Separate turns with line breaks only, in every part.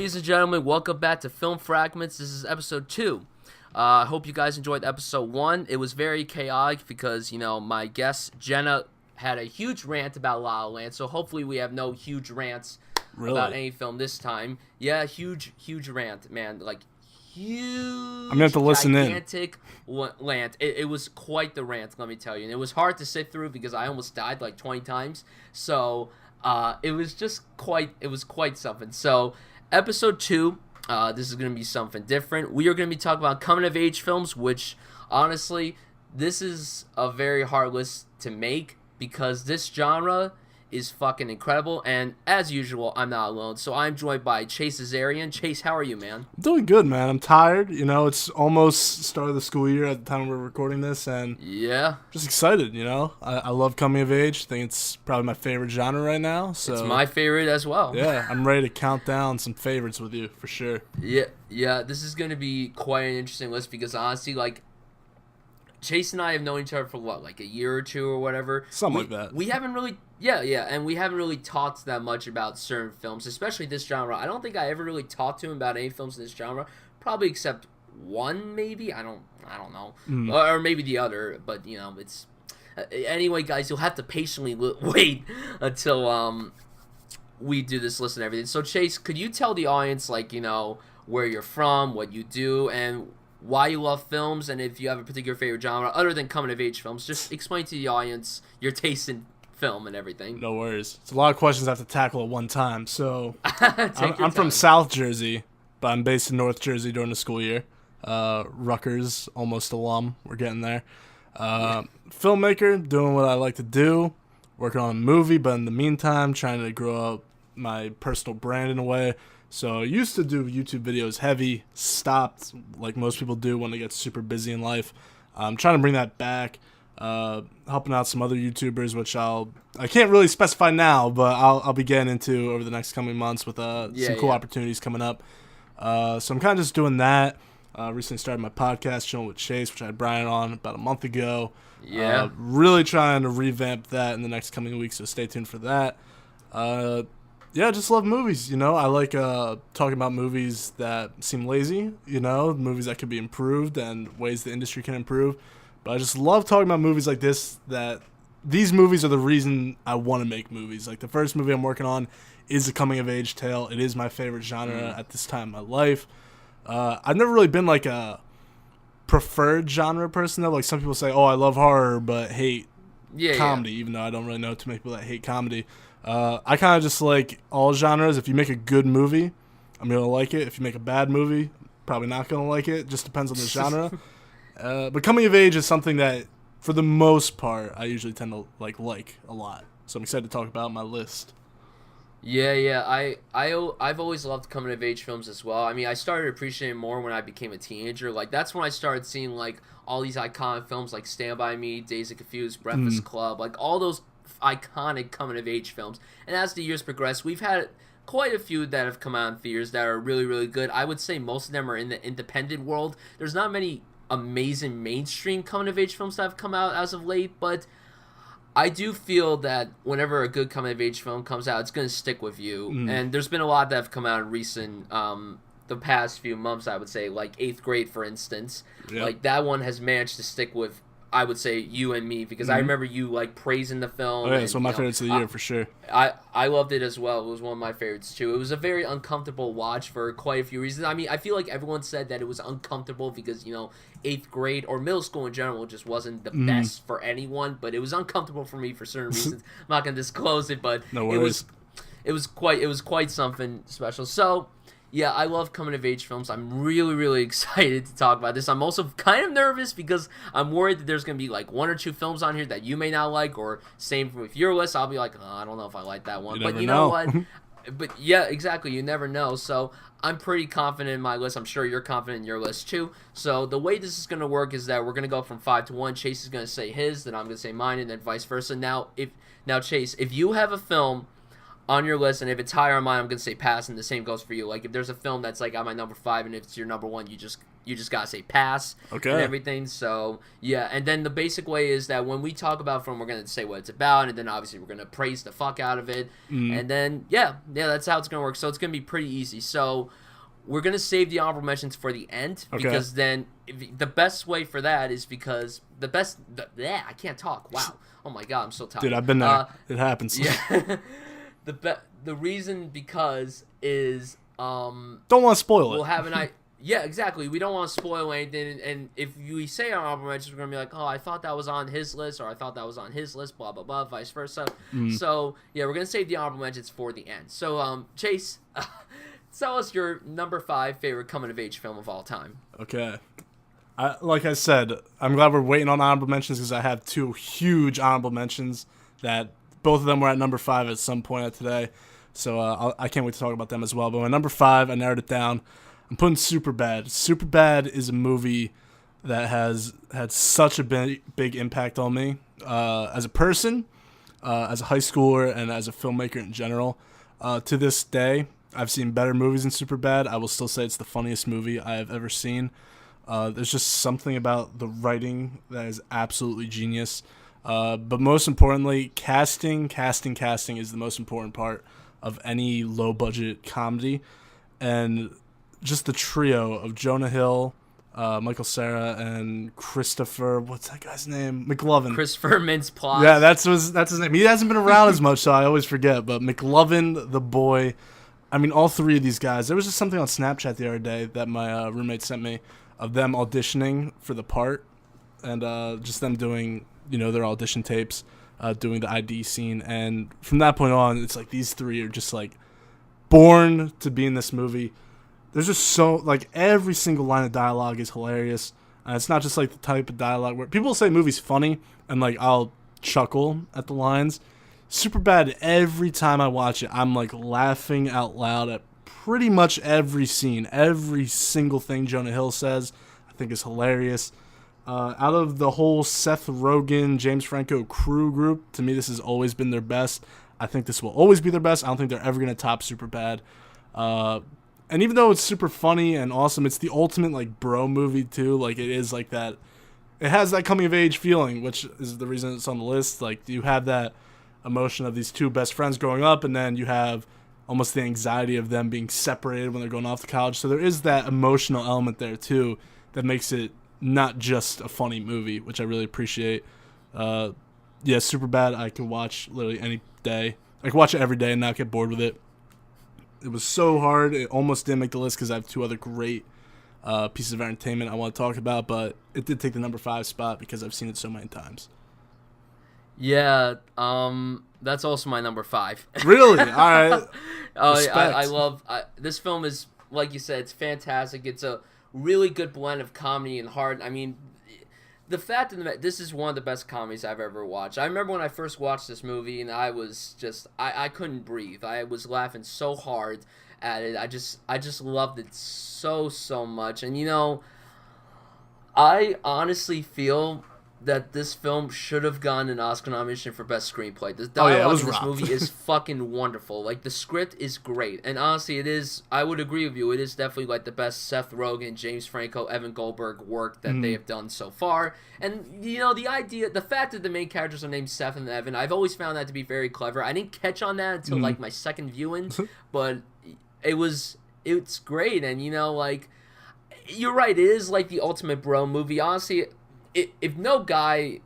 Ladies and gentlemen, welcome back to Film Fragments. This is episode 2. I hope you guys enjoyed episode 1. It was very chaotic because, my guest, Jenna, had a huge rant about La La Land, so hopefully we have no huge rants about any film this time. Yeah, huge rant, man. Like, huge,
I'm going to have to listen
gigantic rant. It was quite the rant, let me tell you. And it was hard to sit through because I almost died like 20 times. So, it was quite something. So, episode 2, this is going to be something different. We are going to be talking about coming-of-age films, which, honestly, this is a very hard list to make because this genre is fucking incredible. And, as usual, I'm not alone. So, I'm joined by Chase Azarian. Chase, how are you, man?
I'm doing good, man. I'm tired. It's almost start of the school year at the time we're recording this, and
yeah,
just excited, I love coming of age. I think it's probably my favorite genre right now. So
it's my favorite as well.
Yeah, I'm ready to count down some favorites with you, for sure.
Yeah, this is going to be quite an interesting list because, honestly, Chase and I have known each other for a year or two or whatever.
Something like that.
We haven't really, and we haven't really talked that much about certain films, especially this genre. I don't think I ever really talked to him about any films in this genre, probably except one, maybe. I don't know, or maybe the other. But it's anyway, guys. You'll have to patiently wait until we do this list and everything. So, Chase, could you tell the audience, where you're from, what you do, and why you love films, and if you have a particular favorite genre other than coming-of-age films? Just explain to the audience your taste in film and everything.
No worries. It's a lot of questions I have to tackle at one time. So, I'm from South Jersey, but I'm based in North Jersey during the school year. Rutgers, almost alum. We're getting there. Filmmaker, doing what I like to do, working on a movie, but in the meantime, trying to grow up my personal brand in a way. So I used to do YouTube videos heavy, stopped like most people do when they get super busy in life. I'm trying to bring that back, helping out some other YouTubers, which I can't really specify now, but I'll be getting into over the next coming months with some cool opportunities coming up. So I'm kind of just doing that. Recently started my podcast, Chilling with Chase, which I had Bryan on about a month ago.
Yeah.
Really trying to revamp that in the next coming weeks, so stay tuned for that. Yeah, I just love movies, I like talking about movies that seem lazy, movies that could be improved and ways the industry can improve. But I just love talking about movies like this, that these movies are the reason I want to make movies. Like, the first movie I'm working on is a coming-of-age tale. It is my favorite genre at this time in my life. I've never really been, a preferred genre person, though. Like, some people say, oh, I love horror but hate comedy, even though I don't really know too many people that hate comedy. I kind of just like all genres. If you make a good movie, I'm going to like it. If you make a bad movie, probably not going to like it. Just depends on the genre. But coming of age is something that, for the most part, I usually tend to like a lot. So I'm excited to talk about my list.
Yeah. I've always loved coming of age films as well. I mean, I started appreciating more when I became a teenager. That's when I started seeing all these iconic films like Stand By Me, Dazed and Confused, Breakfast Club, all those iconic coming-of-age films. And as the years progress, we've had quite a few that have come out in theaters that are really, really good. I would say most of them are in the independent world. There's not many amazing mainstream coming-of-age films that have come out as of late, but I do feel that whenever a good coming-of-age film comes out, it's going to stick with you. And there's been a lot that have come out in recent, the past few months, I would say, like 8th Grade, for instance. Yep. That one has managed to stick with, I would say, you and me, because I remember you praising the film.
Oh yeah, it's one of my favorites of the year for sure.
I loved it as well. It was one of my favorites too. It was a very uncomfortable watch for quite a few reasons. I mean, I feel like everyone said that it was uncomfortable because 8th grade or middle school in general just wasn't the best for anyone, but it was uncomfortable for me for certain reasons. I'm not gonna disclose it, but
no worries.
It was quite something special. So. Yeah, I love coming-of-age films. I'm really, really excited to talk about this. I'm also kind of nervous because I'm worried that there's going to be, 1 or 2 films on here that you may not like, or same with your list. I'll be like, oh, I don't know if I like that one. But you know what? But, yeah, exactly. You never know. So I'm pretty confident in my list. I'm sure you're confident in your list, too. So the way this is going to work is that we're going to go from 5 to 1. Chase is going to say his, then I'm going to say mine, and then vice versa. Now, Chase, if you have a film on your list, and if it's higher on mine, I'm gonna say pass, and the same goes for you. Like if there's a film that's like on my number 5, and if it's your number 1, you just gotta say pass and everything. So yeah, and then the basic way is that when we talk about film, we're gonna say what it's about, and then obviously we're gonna praise the fuck out of it, and then yeah, that's how it's gonna work. So it's gonna be pretty easy. So we're gonna save the honorable mentions for the end because then the best way for that is because I can't talk. Wow. Oh my god, I'm so tired.
Dude, I've been there. It happens.
Yeah. The reason because is
don't want to spoil it.
We'll have an yeah, exactly. We don't want to spoil anything, and if we say our honorable mentions, we're gonna be like, oh, I thought that was on his list, or I thought that was on his list, blah blah blah, vice versa. So yeah, we're gonna save the honorable mentions for the end. So Chase, tell us your number 5 favorite coming of age film of all time.
Okay. Like I said, I'm glad we're waiting on honorable mentions because I have 2 huge honorable mentions that both of them were at number 5 at some point of today. So I can't wait to talk about them as well. But my number 5, I narrowed it down. I'm putting Superbad. Superbad is a movie that has had such a big impact on me as a person, as a high schooler, and as a filmmaker in general. To this day, I've seen better movies than Superbad. I will still say it's the funniest movie I have ever seen. There's just something about the writing that is absolutely genius. But most importantly, casting is the most important part of any low-budget comedy. And just the trio of Jonah Hill, Michael Cera, and Christopher, what's that guy's name? McLovin.
Christopher Mintz-Plasse.
Yeah, that's his name. He hasn't been around as much, so I always forget. But McLovin, the boy. I mean, all 3 of these guys. There was just something on Snapchat the other day that my roommate sent me of them auditioning for the part, and just them doing, their audition tapes, doing the ID scene. And from that point on, it's like these 3 are just like born to be in this movie. There's just so, like, every single line of dialogue is hilarious. It's not just like the type of dialogue where people say movies funny and like I'll chuckle at the lines. Superbad, every time I watch it, I'm like laughing out loud at pretty much every scene. Every single thing Jonah Hill says I think is hilarious. Out of the whole Seth Rogen, James Franco crew group, to me this has always been their best. I think this will always be their best. I don't think they're ever going to top Superbad. And even though it's super funny and awesome, it's the ultimate like bro movie too. Like it is like that. It has that coming of age feeling, which is the reason it's on the list. Like you have that emotion of these 2 best friends growing up, and then you have almost the anxiety of them being separated when they're going off to college. So there is that emotional element there too that makes it not just a funny movie, which I really appreciate. Yeah, Superbad I can watch literally any day. I can watch it every day and not get bored with it. It was so hard. It almost didn't make the list because I have 2 other great pieces of entertainment I want to talk about, but it did take the number 5 spot because I've seen it so many times.
Yeah, that's also my number 5.
Really? All right.
I love this film. Is like you said, it's fantastic. It's a really good blend of comedy and heart. I mean, the fact that this is one of the best comedies I've ever watched. I remember when I first watched this movie, and I was just I couldn't breathe. I was laughing so hard at it. I just loved it so much. And I honestly feel that this film should have gotten an Oscar nomination for Best Screenplay. The dialogue in this movie is fucking wonderful. Like, the script is great. And honestly, it is, I would agree with you, it is definitely like the best Seth Rogen, James Franco, Evan Goldberg work that they have done so far. And, the fact that the main characters are named Seth and Evan, I've always found that to be very clever. I didn't catch on that until, like, my second viewing. But it's great. And, you're right, it is like the ultimate bro movie. Honestly, if no guy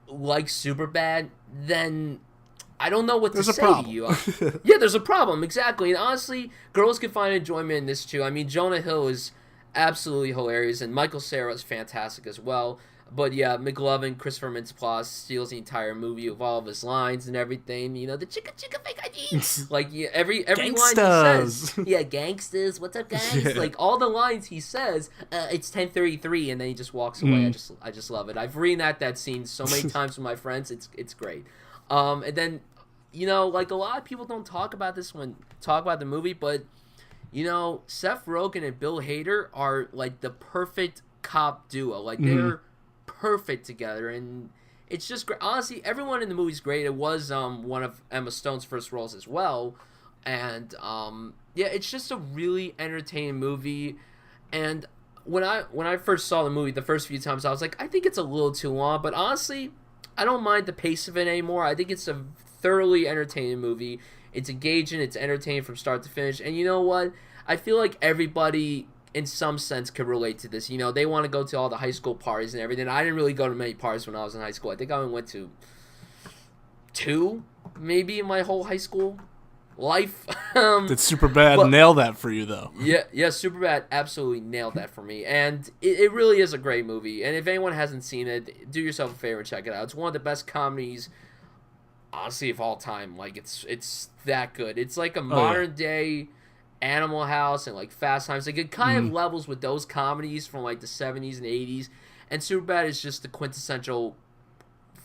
likes Superbad, then I don't know what to say to you. Yeah, there's a problem, exactly. And honestly, girls can find enjoyment in this too. I mean, Jonah Hill is absolutely hilarious, and Michael Cera is fantastic as well. But yeah, McLovin, Christopher Mintz-Plasse steals the entire movie with all of his lines and everything. The chicka chicka fake ID. Like, yeah, every line he says. Yeah, gangsters, what's up, guys? Yeah. Like, all the lines he says, it's 10:33, and then he just walks away. I just love it. I've reenacted that scene so many times with my friends. It's great. And then, like, a lot of people don't talk about this when talk about the movie, but, Seth Rogen and Bill Hader are, like, the perfect cop duo. Like, they're perfect together, and it's just great. Honestly, everyone in the movie's great. It was one of Emma Stone's first roles as well, and yeah, it's just a really entertaining movie. And when I first saw the movie the first few times, I was like, I think it's a little too long, but honestly, I don't mind the pace of it anymore. I think it's a thoroughly entertaining movie. It's engaging, it's entertaining from start to finish, and you know what? I feel like everybody in some sense could relate to this. You know, they want to go to all the high school parties and everything. I didn't really go to many parties when I was in high school. I think I only went to 2 maybe in my whole high school life.
Did Superbad nail that for you though?
Yeah, Superbad absolutely nailed that for me, and it really is a great movie. And if anyone hasn't seen it, do yourself a favor and check it out. It's one of the best comedies, honestly, of all time. Like it's that good. It's like a modern day Animal House and like Fast Times. Like it kind of levels with those comedies from like the 70s and 80s. And Superbad is just the quintessential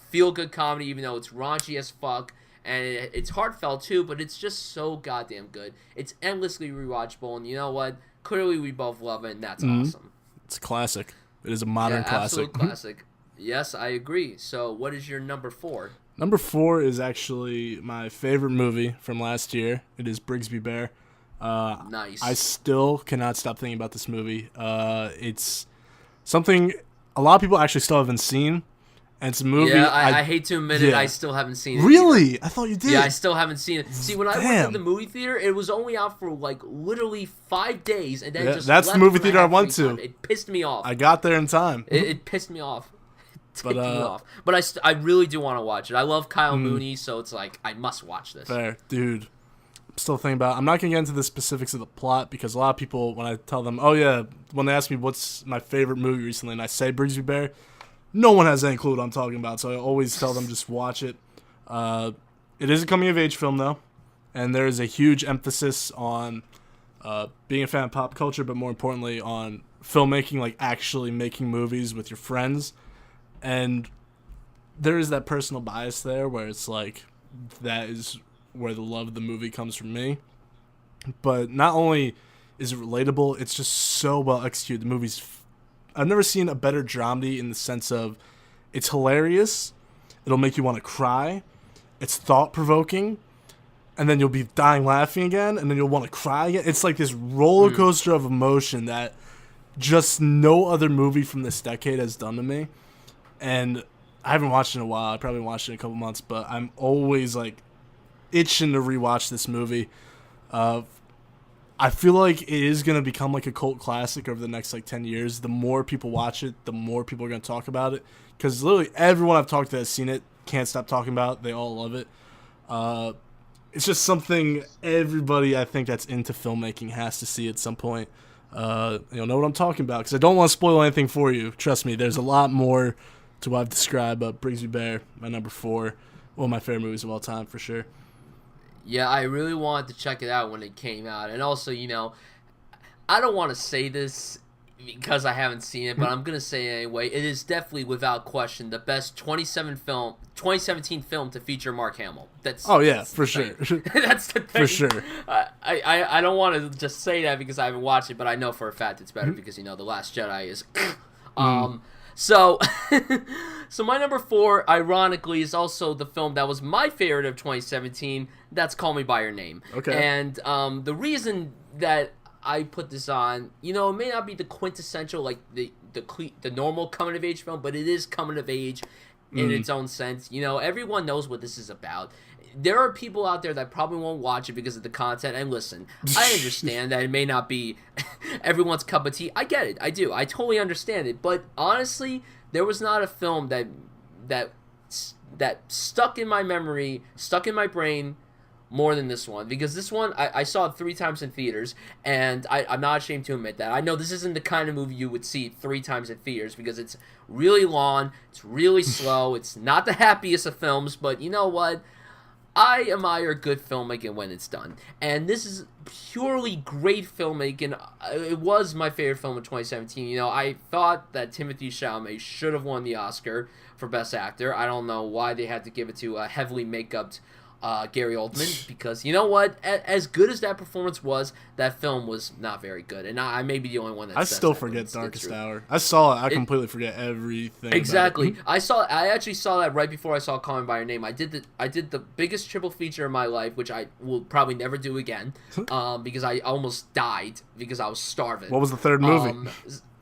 feel-good comedy, even though it's raunchy as fuck. And it's heartfelt too, but it's just so goddamn good. It's endlessly rewatchable, and you know what? Clearly we both love it, and that's awesome.
It's a classic. It is a modern classic.
Absolute classic. Yes, I agree. So what is your number 4?
Number 4 is actually my favorite movie from last year. It is Brigsby Bear.
Nice.
I still cannot stop thinking about this movie. It's something a lot of people actually still haven't seen. And it's a movie.
Yeah, I hate to admit it, I still haven't seen it.
Really?
Either.
I thought you did.
Yeah, I still haven't seen it. See, when I went to the movie theater, it was only out for like literally 5 days, and then just
that's
left
the movie
when
theater I went to.
Time. It pissed me off.
I got there in time.
It pissed me off. Ticked me off. But I really do want to watch it. I love Kyle Mooney, so it's like I must watch this.
Fair, dude. I'm still thinking about. I'm not gonna get into the specifics of the plot because a lot of people, when I tell them, oh yeah, when they ask me what's my favorite movie recently, and I say Brigsby Bear, no one has any clue what I'm talking about. So I always tell them just watch it. It is a coming of age film though, and there is a huge emphasis on being a fan of pop culture, but more importantly on filmmaking, like actually making movies with your friends. And there is that personal bias there where it's like that is where the love of the movie comes from me. But not only is it relatable, it's just so well executed. The movie's I've never seen a better dramedy in the sense of it's hilarious, it'll make you want to cry, it's thought-provoking, and then you'll be dying laughing again, and then you'll want to cry again. It's like this roller coaster of emotion that just no other movie from this decade has done to me. And I haven't watched it in a while. I probably watched it in a couple months, but I'm always like itching to rewatch this movie. I feel like it is going to become like a cult classic over the next like 10 years. The more people watch it, the more people are going to talk about it. Because literally everyone I've talked to has seen it, can't stop talking about it. They all love it. It's just something everybody I think that's into filmmaking has to see at some point. You'll know what I'm talking about because I don't want to spoil anything for you. Trust me, there's a lot more to what I've described, but Brigsby Bear, my number 4, one of my favorite movies of all time for sure.
Yeah, I really wanted to check it out when it came out. And also, you know, I don't want to say this because I haven't seen it, but I'm going to say it anyway. It is definitely, without question, the best 2017 film to feature Mark Hamill. That's
for sure.
That's the thing.
For sure.
I don't want to just say that because I haven't watched it, but I know for a fact it's better because, you know, The Last Jedi is... So, so my number 4, ironically, is also the film that was my favorite of 2017. That's Call Me by Your Name.
Okay.
And the reason that I put this on, you know, it may not be the quintessential, like the normal coming of age film, but it is coming of age in its own sense. You know, everyone knows what this is about. There are people out there that probably won't watch it because of the content. And listen, I understand that it may not be everyone's cup of tea. I get it. I do. I totally understand it. But honestly, there was not a film that stuck in my memory, stuck in my brain more than this one. Because this one, I saw it 3 times in theaters. And I'm not ashamed to admit that. I know this isn't the kind of movie you would see 3 times in theaters because it's really long. It's really slow. It's not the happiest of films. But you know what? I admire good filmmaking when it's done. And this is purely great filmmaking. It was my favorite film of 2017. You know, I thought that Timothée Chalamet should have won the Oscar for Best Actor. I don't know why they had to give it to a heavily make-upped Gary Oldman, because you know what? As good as that performance was, that film was not very good, and I may be the only one that.
I
says
still
that,
forget Darkest Hour. I saw it. I completely forget everything.
Exactly.
About it.
I actually saw that right before I saw Call Me by Your Name. I did the biggest triple feature in my life, which I will probably never do again, because I almost died because I was starving.
What was the third movie?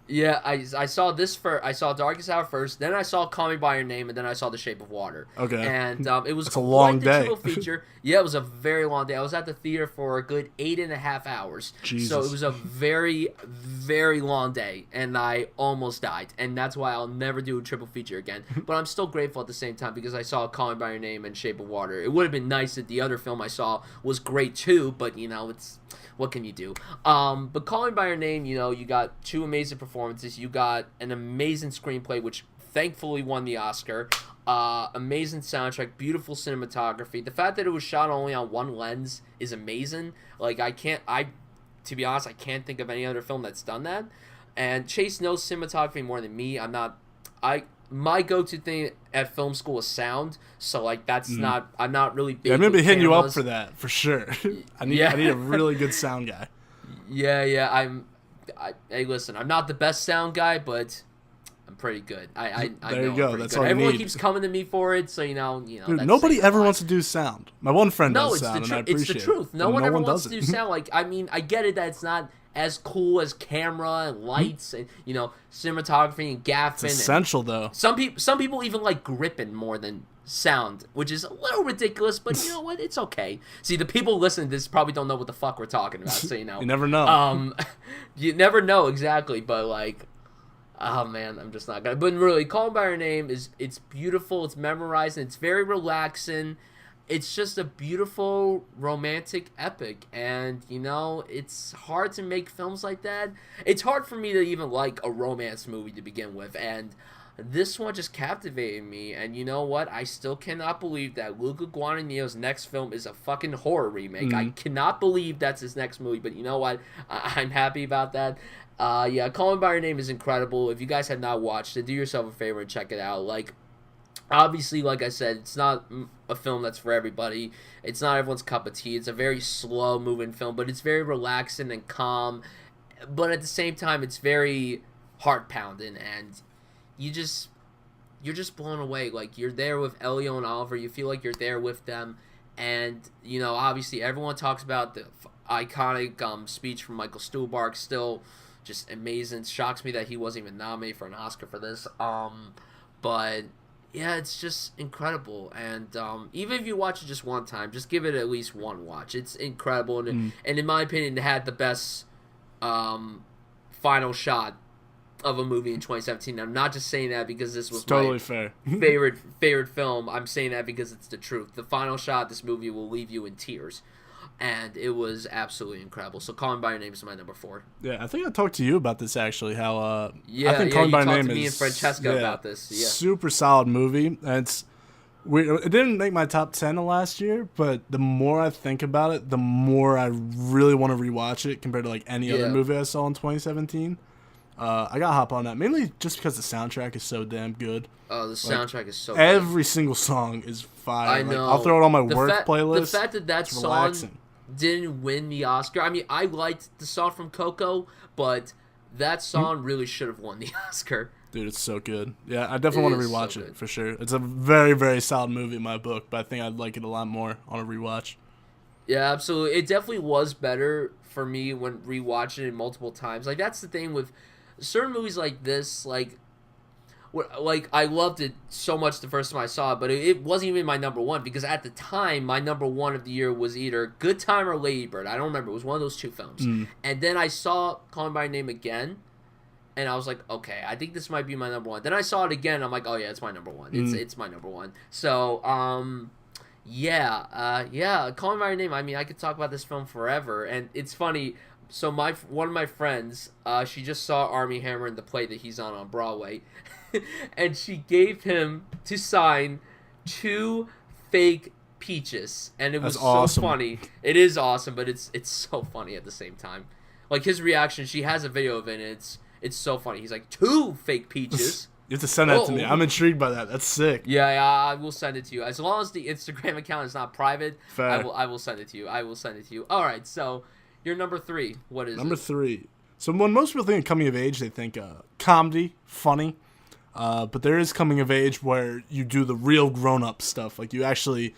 Yeah, I saw this first. I saw Darkest Hour first, then I saw Call Me by Your Name, and then I saw The Shape of Water.
Okay.
And it was
That's a long
quite the
day.
triple feature. Yeah, it was a very long day. I was at the theater for a good 8.5 hours.
Jesus.
So it was a very, very long day, and I almost died. And that's why I'll never do a triple feature again. But I'm still grateful at the same time because I saw Call Me by Your Name and Shape of Water. It would have been nice if the other film I saw was great too, but it's... What can you do? But Call Me by Your Name, you got 2 amazing performances. You got an amazing screenplay, which thankfully won the Oscar. Amazing soundtrack, beautiful cinematography. The fact that it was shot only on one lens is amazing. Like, to be honest, I can't think of any other film that's done that. And Chase knows cinematography more than me. My go-to thing at film school is sound, so I'm not really big.
Yeah, I'm gonna be hitting you
cameras.
up for that for sure. I need a really good sound guy.
Yeah. Hey, listen, I'm not the best sound guy, but I'm pretty good. I
there
know
you go.
I'm
That's
good.
all you
Everyone
need.
keeps coming to me for it, so
Dude, nobody ever wants to do sound. My one friend does sound, and I appreciate it.
It's the truth. No one ever wants to
does
do sound. Like, I mean, I get it that it's not as cool as camera and lights and cinematography and gaffing.
It's essential though.
Some people even like gripping more than sound, which is a little ridiculous, but you know what? It's okay. See, the people listening to this probably don't know what the fuck we're talking about, so
You never know.
You never know exactly, but like, oh man, I'm just not gonna. But really, Call Me by Your Name it's beautiful, it's memorizing, it's very relaxing. It's just a beautiful romantic epic, and it's hard to make films like that. It's hard for me to even like a romance movie to begin with, and this one just captivated me. And you know what? I still cannot believe that Luca Guadagnino's next film is a fucking horror remake. I cannot believe that's his next movie, but you know what? I'm happy about that. Yeah, Call Me by Your Name is incredible. If you guys have not watched it, do yourself a favor and check it out. Like, obviously, like I said, it's not a film that's for everybody. It's not everyone's cup of tea. It's a very slow-moving film, but it's very relaxing and calm. But at the same time, it's very heart-pounding, and you're just blown away. Like, you're there with Elio and Oliver. You feel like you're there with them. And, obviously, everyone talks about the iconic speech from Michael Stuhlbarg. Still just amazing. It shocks me that he wasn't even nominated for an Oscar for this. But... yeah, it's just incredible, and even if you watch it just one time, just give it at least one watch. It's incredible, and in my opinion, it had the best final shot of a movie in 2017. I'm not just saying that because this was
totally
my
fair.
favorite film. I'm saying that because it's the truth. The final shot of this movie will leave you in tears. And it was absolutely incredible. So Call Me by Your Name is my number 4.
Yeah, I think I talked to you about this actually. How I think
Call
Me by Your Name
to me
is
and Francesca about this. Yeah.
Super solid movie. And it didn't make my top 10 of last year, but the more I think about it, the more I really want to rewatch it compared to like any other movie I saw in 2017. I gotta hop on that mainly just because the soundtrack is so damn good.
Oh, the soundtrack is so
every single song is fire.
I know.
I'll throw it on my work playlist.
The fact that song didn't win the Oscar. I mean, I liked the song from Coco, but that song really should have won the Oscar.
Dude, it's so good. Yeah, I definitely want to rewatch it for sure. It's a very, very solid movie in my book, but I think I'd like it a lot more on a rewatch.
Yeah, absolutely. It definitely was better for me when rewatching it multiple times. Like, that's the thing with certain movies like this, like I loved it so much the first time I saw it, but it wasn't even my number 1 because at the time, my number 1 of the year was either Good Time or Lady Bird. I don't remember. It was one of those 2 films. And then I saw Call Me by Your Name again, and I was like, okay, I think this might be my number 1. Then I saw it again, and I'm like, oh yeah, it's my number 1. It's my number 1. So, yeah, Call Me by Your Name. I mean, I could talk about this film forever, and it's funny. So one of my friends, she just saw Armie Hammer in the play that he's on Broadway, and she gave him to sign 2 fake peaches, and it was so funny. It is awesome, but it's so funny at the same time. Like his reaction, she has a video of it, and it's so funny. He's like, 2 fake peaches.
You have to send that to me. I'm intrigued by that. That's sick.
Yeah, I will send it to you. As long as the Instagram account is not private,
Fair.
I will send it to you. I will send it to you. All right, so your number 3. What is
Number
it?
3. So when most people think of coming of age, they think comedy, funny. But there is coming of age where you do the real grown-up stuff. Like, you actually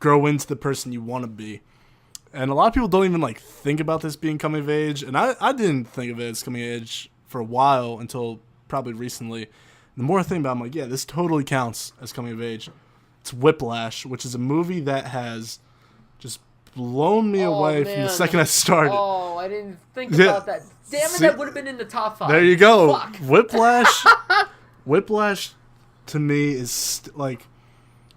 grow into the person you want to be. And a lot of people don't even, like, think about this being coming of age. And I didn't think of it as coming of age for a while until probably recently. The more I think about it, I'm like, yeah, this totally counts as coming of age. It's Whiplash, which is a movie that has just blown me away from the second I started.
Oh, I didn't think about that. Damn it, that would have been in the top 5.
There you go.
Fuck.
Whiplash, to me, is like,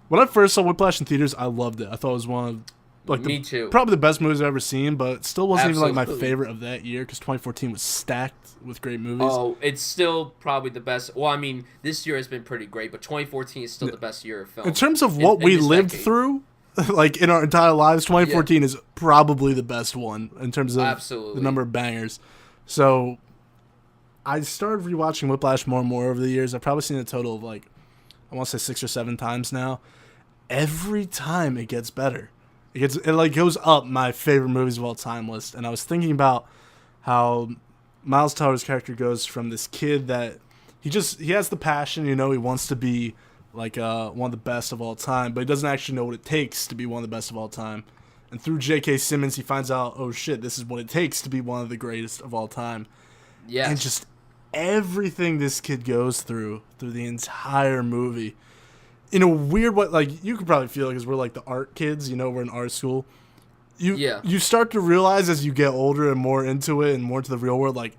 when I first saw Whiplash in theaters, I loved it. I thought it was one of, like,
Me too.
Probably the best movies I've ever seen, but it still wasn't even, like, my
Absolutely.
favorite of that year, because 2014 was stacked with great movies.
Oh, it's still probably the best. Well, I mean, this year has been pretty great, but 2014 is still the best year of film.
In terms of what we
this
lived
decade.
through, like, in our entire lives, 2014 is probably the best one in terms of
Absolutely.
the number of bangers. So I started rewatching Whiplash more and more over the years. I've probably seen a total of, like, I want to say 6 or 7 times now. Every time it gets better. It like goes up my favorite movies of all time list. And I was thinking about how Miles Teller's character goes from this kid that he has the passion, he wants to be like one of the best of all time, but he doesn't actually know what it takes to be one of the best of all time. And through J.K. Simmons, he finds out, oh shit, this is what it takes to be one of the greatest of all time.
Yes.
And just everything this kid goes through the entire movie, in a weird way, like, you could probably feel it because we're like the art kids, we're in art school. You start to realize as you get older and more into it and more into the real world, like,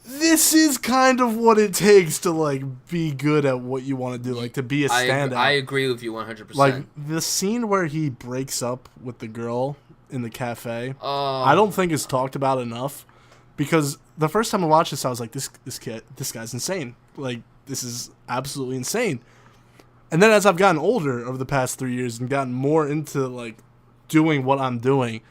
this is kind of what it takes to, like, be good at what you want to do, like, to be a standout.
I agree with you 100%.
Like, the scene where he breaks up with the girl in the cafe,
Oh.
I don't think is talked about enough, because the first time I watched this, I was like, this guy's insane. Like, this is absolutely insane. And then as I've gotten older over the past 3 years and gotten more into, like, doing what I'm doing,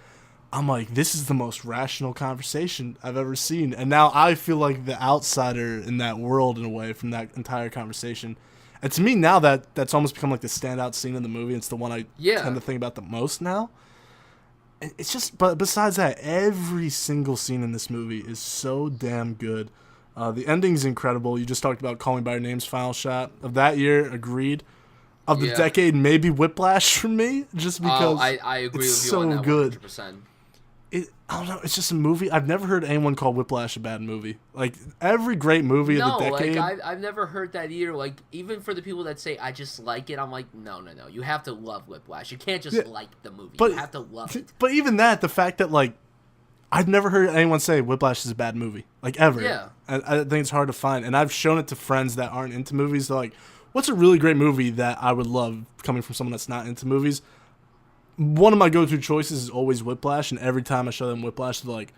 I'm like, this is the most rational conversation I've ever seen. And now I feel like the outsider in that world, in a way, from that entire conversation. And to me now, that's almost become like the standout scene in the movie. It's the one I tend to think about the most now. And it's just, but besides that, every single scene in this movie is so damn good. The ending's incredible. You just talked about Call Me By Your Name's final shot of that year. Agreed. Of the decade, maybe Whiplash for me, just because
I agree
it's
with you
so
on that
good.
100%.
I don't know. It's just a movie. I've never heard anyone call Whiplash a bad movie. Like, every great movie of the decade.
Like, I've never heard that either. Like, even for the people that say, I just like it, I'm like, no. You have to love Whiplash. You can't just like the movie. You have to love it.
But even that, the fact that, like, I've never heard anyone say Whiplash is a bad movie. Like, ever.
Yeah.
I think it's hard to find. And I've shown it to friends that aren't into movies. They're like, what's a really great movie that I would love coming from someone that's not into movies? One of my go-to choices is always Whiplash, and every time I show them Whiplash, they're like,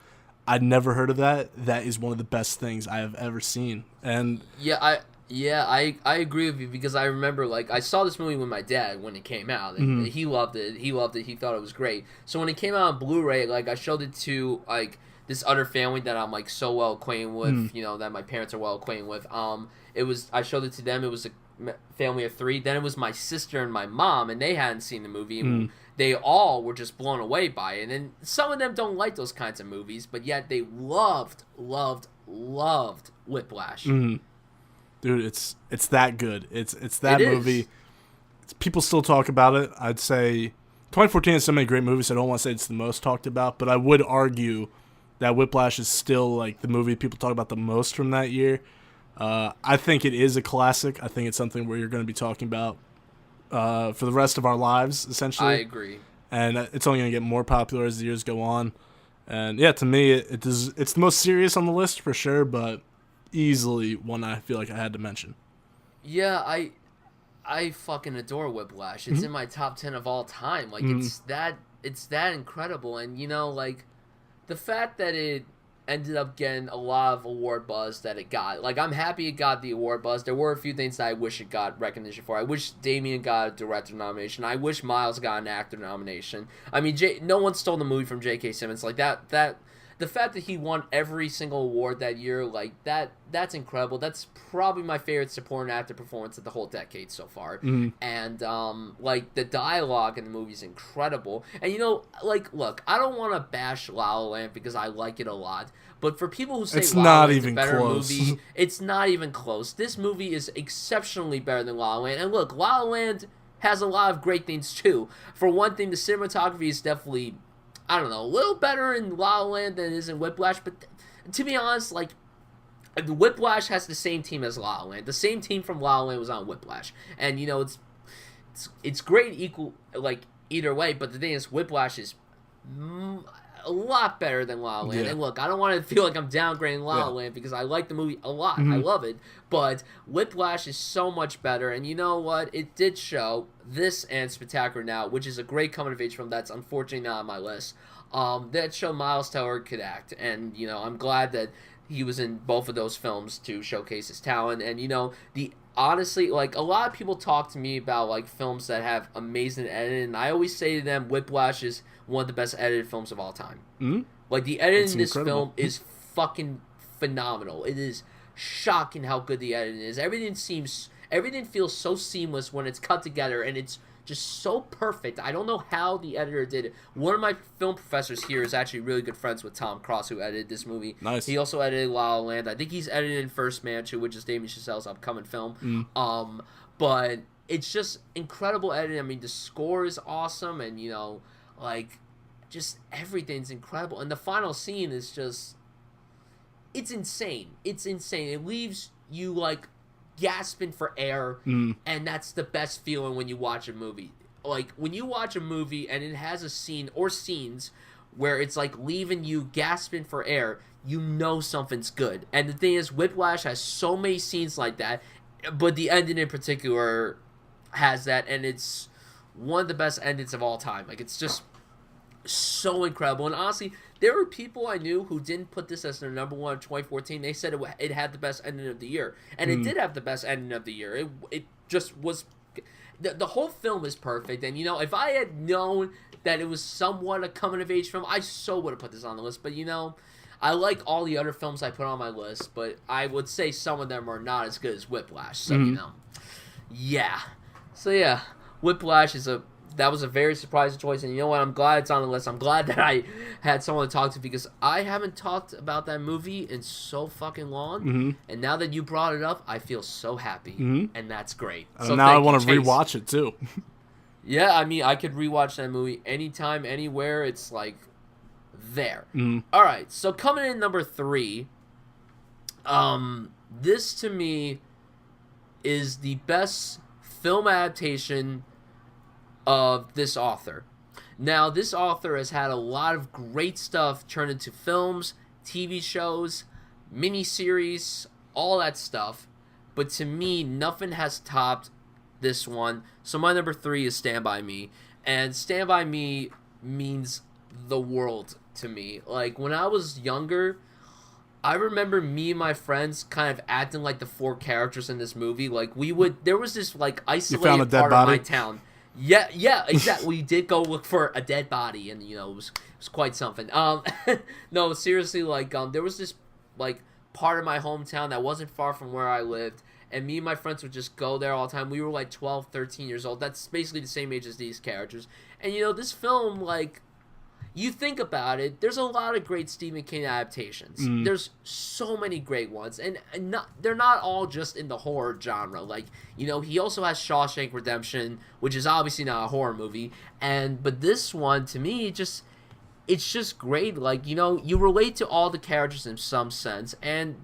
I'd never heard of that. That is one of the best things I have ever seen. And
I agree with you, because I remember, like, I saw this movie with my dad when it came out, and he loved it. He thought it was great. So when it came out on Blu-ray, like, I showed it to, like, this other family that I'm, like, so well acquainted with, that my parents are well acquainted with. I showed it to them. It was a family of 3. Then it was my sister and my mom, and they hadn't seen the movie, and they all were just blown away by it. And some of them don't like those kinds of movies, but yet they loved Whiplash.
Dude, it's that good. It's that movie. People still talk about it. I'd say 2014 has so many great movies, so I don't want to say it's the most talked about, but I would argue that Whiplash is still, like, the movie people talk about the most from that year. I think it is a classic. I think it's something where you're going to be talking about for the rest of our lives, essentially.
I agree.
And it's only going to get more popular as the years go on. And yeah, to me, it's the most serious on the list for sure, but easily one I feel like I had to mention.
Yeah, I fucking adore Whiplash. It's in my top 10 of all time. Like, it's that incredible. And, like, the fact that it ended up getting a lot of award buzz that it got. Like, I'm happy it got the award buzz. There were a few things that I wish it got recognition for. I wish Damien got a director nomination. I wish Miles got an actor nomination. I mean, no one stole the movie from J.K. Simmons. Like, that the fact that he won every single award that year, like that's incredible. That's probably my favorite supporting actor performance of the whole decade so far. And like the dialogue in the movie is incredible. And you know, like, look, I don't want to bash La La Land because I like it a lot, but for people who say
it's
La La
not
Land's
even
a better
close.
movie, it's not even close. This movie is exceptionally better than La La Land. And look, La La Land has a lot of great things too. For one thing, the cinematography is definitely, I don't know, a little better in La La Land than it is in Whiplash, but to be honest, like, Whiplash has the same team as La La Land. The same team from La La Land was on Whiplash. And, you know, it's great either way, but the thing is, Whiplash is a lot better than La La Land.
Yeah.
And look, I don't want to feel like I'm downgrading La La Land because I like the movie a lot. I love it. But Whiplash is so much better. And you know what? It did show this and Spectacular Now, which is a great coming-of-age film that's unfortunately not on my list, that showed Miles Teller could act. And, you know, I'm glad that he was in both of those films to showcase his talent. And, you know, honestly, like, a lot of people talk to me about, like, films that have amazing editing, and I always say to them, Whiplash is one of the best edited films of all time. Like, the editing in this film is fucking phenomenal. It is shocking how good the editing is. Everything feels so seamless when it's cut together, and it's just so perfect. I don't know how the editor did it. One of my film professors here is actually really good friends with Tom Cross, who edited this movie.
Nice.
He also edited La La Land. I think he's edited First Man too, which is Damien Chazelle's upcoming film. But it's just incredible editing. I mean, the score is awesome, and, you know, like, just everything's incredible. And the final scene is just, it's insane. It's insane. It leaves you, like, gasping for air, and that's the best feeling when you watch a movie. Like, when you watch a movie and it has a scene or scenes where it's like leaving you gasping for air, you know something's good. And the thing is, Whiplash has so many scenes like that, but the ending in particular has that, and it's one of the best endings of all time. Like, it's just so incredible. And honestly, there were people I knew who didn't put this as their number one of 2014. They said it had the best ending of the year, and it did have the best ending of the year. It just was. The whole film is perfect, and, you know, if I had known that it was somewhat a coming of age film, I so would have put this on the list. But, you know, I like all the other films I put on my list, but I would say some of them are not as good as Whiplash. So, you know, yeah. So yeah, Whiplash that was a very surprising choice, and you know what? I'm glad it's on the list. I'm glad that I had someone to talk to, because I haven't talked about that movie in so fucking long, and now that you brought it up, I feel so happy, and that's great. So
now I want to rewatch it too.
Yeah, I mean, I could rewatch that movie anytime, anywhere. It's like there. All right, so coming in number 3, this to me is the best film adaptation of this author. Now, this author has had a lot of great stuff turned into films, TV shows, miniseries, all that stuff. But to me, nothing has topped this one. So my number 3 is Stand By Me. And Stand By Me means the world to me. Like, when I was younger, I remember me and my friends kind of acting like the 4 characters in this movie. Like, there was this, like, isolated part of my town. Yeah, exactly. We did go look for a dead body, and, you know, it was quite something. No, seriously, like, there was this, like, part of my hometown that wasn't far from where I lived, and me and my friends would just go there all the time. We were, like, 12, 13 years old. That's basically the same age as these characters. And, you know, this film, like, you think about it, there's a lot of great Stephen King adaptations. There's so many great ones, and they're not all just in the horror genre. Like, you know, he also has Shawshank Redemption, which is obviously not a horror movie, but this one, to me, it's just great. Like, you know, you relate to all the characters in some sense, and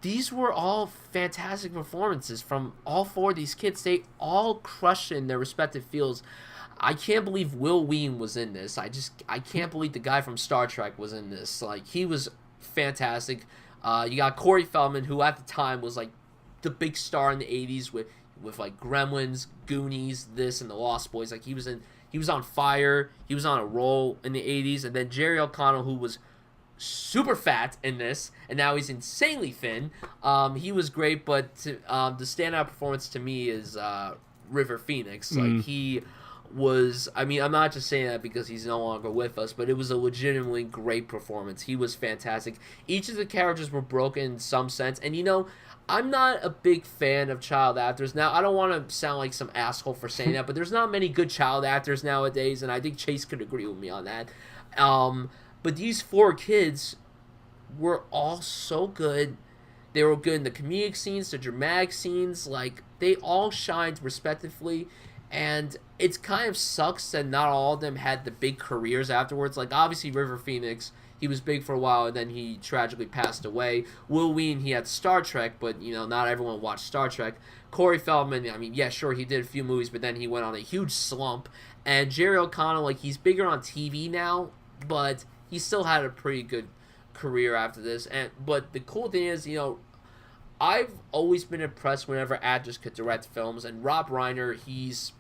these were all fantastic performances from all 4 of these kids. They all crushed in their respective fields. I can't believe Will Wheaton was in this. I can't believe the guy from Star Trek was in this. Like, he was fantastic. You got Corey Feldman, who at the time was, like, the big star in the 80s with like, Gremlins, Goonies, this, and The Lost Boys. Like, he was on fire. He was on a roll in the 80s. And then Jerry O'Connell, who was super fat in this, and now he's insanely thin. He was great, but the standout performance to me is River Phoenix. Like, he was, I mean, I'm not just saying that because he's no longer with us, but it was a legitimately great performance. He was fantastic. Each of the characters were broken in some sense, and I'm not a big fan of child actors. Now, I don't want to sound like some asshole for saying that, but there's not many good child actors nowadays, and I think Chase could agree with me on that. But these 4 kids were all so good. They were good in the comedic scenes, the dramatic scenes. Like, they all shined respectively. And it kind of sucks that not all of them had the big careers afterwards. Like, obviously, River Phoenix, he was big for a while, and then he tragically passed away. Will Wheaton, he had Star Trek, but, not everyone watched Star Trek. Corey Feldman, I mean, yeah, sure, he did a few movies, but then he went on a huge slump. And Jerry O'Connell, like, he's bigger on TV now, but he still had a pretty good career after this. But the cool thing is, I've always been impressed whenever actors could direct films, and Rob Reiner, he's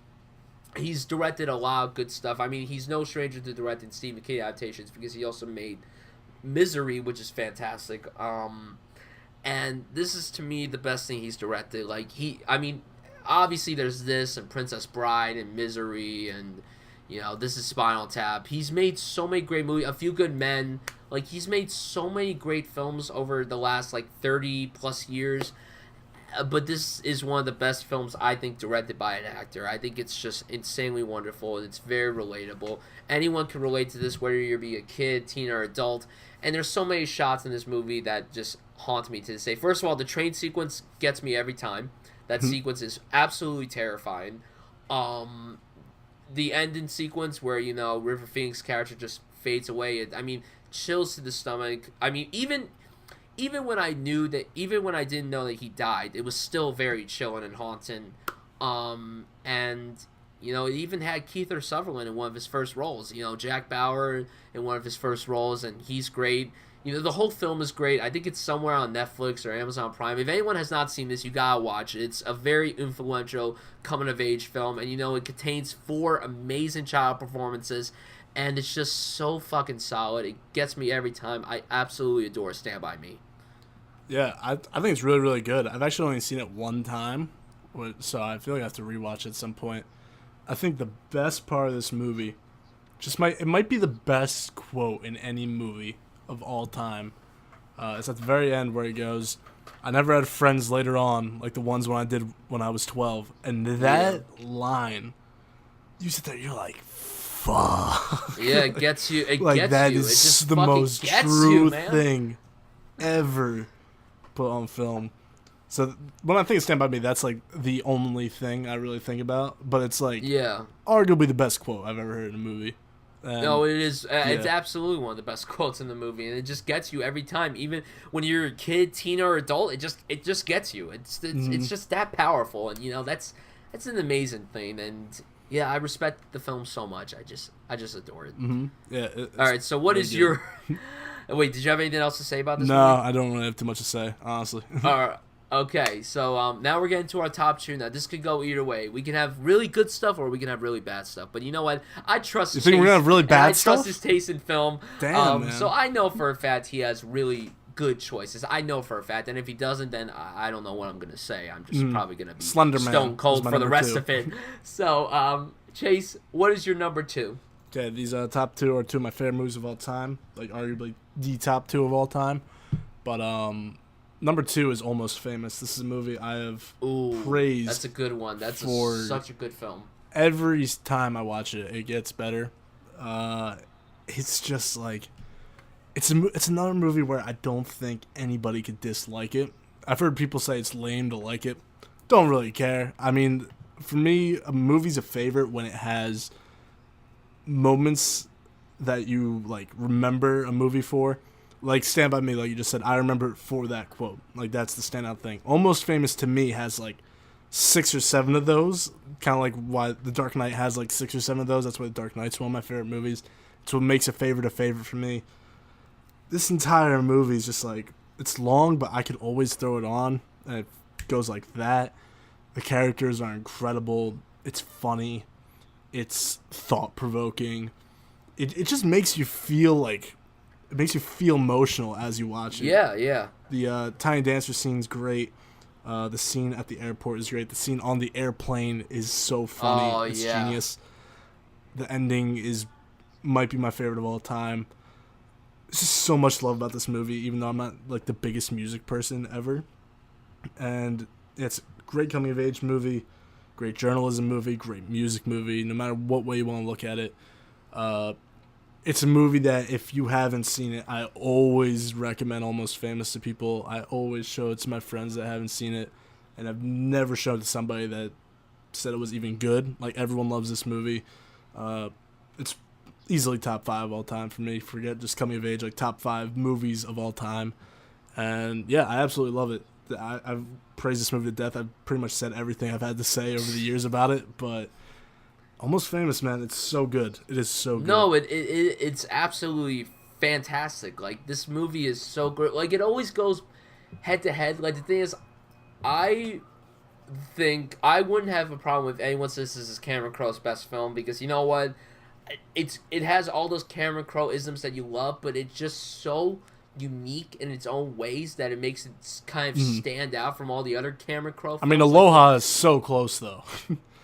directed a lot of good stuff. I mean, he's no stranger to directing Stephen King adaptations because he also made Misery, which is fantastic. And this is, to me, the best thing he's directed. Like, obviously there's this and Princess Bride and Misery and, this is Spinal Tap. He's made so many great movies. A Few Good Men. Like, he's made so many great films over the last, 30-plus years. But this is one of the best films, I think, directed by an actor. I think it's just insanely wonderful. It's very relatable. Anyone can relate to this, whether you're be a kid, teen, or adult. And there's so many shots in this movie that just haunt me to this day. First of all, the train sequence gets me every time. That sequence is absolutely terrifying. The ending sequence where, River Phoenix' character just fades away. Chills to the stomach. Even when I didn't know that he died, it was still very chilling and haunting. And it even had Kiefer Sutherland in one of his first roles. Jack Bauer in one of his first roles, and he's great. The whole film is great. I think it's somewhere on Netflix or Amazon Prime. If anyone has not seen this, you gotta watch it. It's a very influential coming-of-age film, and it contains 4 amazing child performances, and it's just so fucking solid. It gets me every time. I absolutely adore Stand By Me.
Yeah, I think it's really, really good. I've actually only seen it one time, so I feel like I have to rewatch it at some point. I think the best part of this movie, it might be the best quote in any movie of all time. It's at the very end where he goes, "I never had friends later on like the ones when I did when I was 12." And that line, you sit there, you're like, fuck.
Yeah, it gets you. It
like,
gets
that
you.
is
It just
the
fucking
most
gets
true
you, man.
thing ever put on film. So when I think of Stand By Me, that's like the only thing I really think about. But it's like, arguably the best quote I've ever heard in a movie. And,
no, it is. It's absolutely one of the best quotes in the movie, and it just gets you every time. Even when you're a kid, teen, or adult, it just gets you. It's just that powerful, and that's an amazing thing. And yeah, I respect the film so much. I just adore it.
Mm-hmm. Yeah.
All right. So what is your? Wait, did you have anything else to say about this?
No,
movie?
I don't really have too much to say, honestly.
All right. Okay, so now we're getting to our top 2. Now, this could go either way. We can have really good stuff, or we can have really bad stuff. But you know what? I trust
You think we're going to have really bad stuff?
I trust his taste in film.
Damn, man.
So I know for a fact he has really good choices. I know for a fact. And if he doesn't, then I don't know what I'm going to say. I'm just probably going to be stone cold for the rest of it. So, Chase, what is your number 2?
Okay, these top 2 are 2 of my favorite movies of all time. Like, arguably the top 2 of all time. But, number 2 is Almost Famous. This is a movie I have praised.
That's a good one. That's such a good film.
Every time I watch it, it gets better. It's just like it's another movie where I don't think anybody could dislike it. I've heard people say it's lame to like it. Don't really care. I mean, for me, a movie's a favorite when it has moments that you remember a movie for. Like Stand By Me, like you just said, I remember it for that quote. Like, that's the standout thing. Almost Famous, to me, has 6 or 7 of those. Kind of like why The Dark Knight has 6 or 7 of those. That's why The Dark Knight's one of my favorite movies. It's what makes a favorite for me. This entire movie is just it's long, but I could always throw it on, and it goes like that. The characters are incredible. It's funny. It's thought-provoking. It just makes you feel it makes you feel emotional as you watch it.
Yeah.
The Tiny Dancer scene's great. The scene at the airport is great. The scene on the airplane is so funny. It's genius. The ending might be my favorite of all time. There's just so much love about this movie, even though I'm not like the biggest music person ever. And it's a great coming of age movie, great journalism movie, great music movie. No matter what way you want to look at it, it's a movie that if you haven't seen it, I always recommend Almost Famous to people. I always show it to my friends that haven't seen it, and I've never shown it to somebody that said it was even good. Like, everyone loves this movie. It's easily top 5 all time for me. Forget just coming of age, like top 5 movies of all time. And yeah, I absolutely love it. I've praised this movie to death. I've pretty much said everything I've had to say over the years about it, but Almost Famous, man, it's so good. It is so good.
No, it's absolutely fantastic. Like, this movie is so good. Like, it always goes head to head. Like, the thing is, I think I wouldn't have a problem if anyone says this is Cameron Crowe's best film, because you know what? It has all those Cameron Crowe isms that you love, but it's just so unique in its own ways that it makes it kind of stand out from all the other Cameron Crowe films.
I mean, Aloha is so close, though.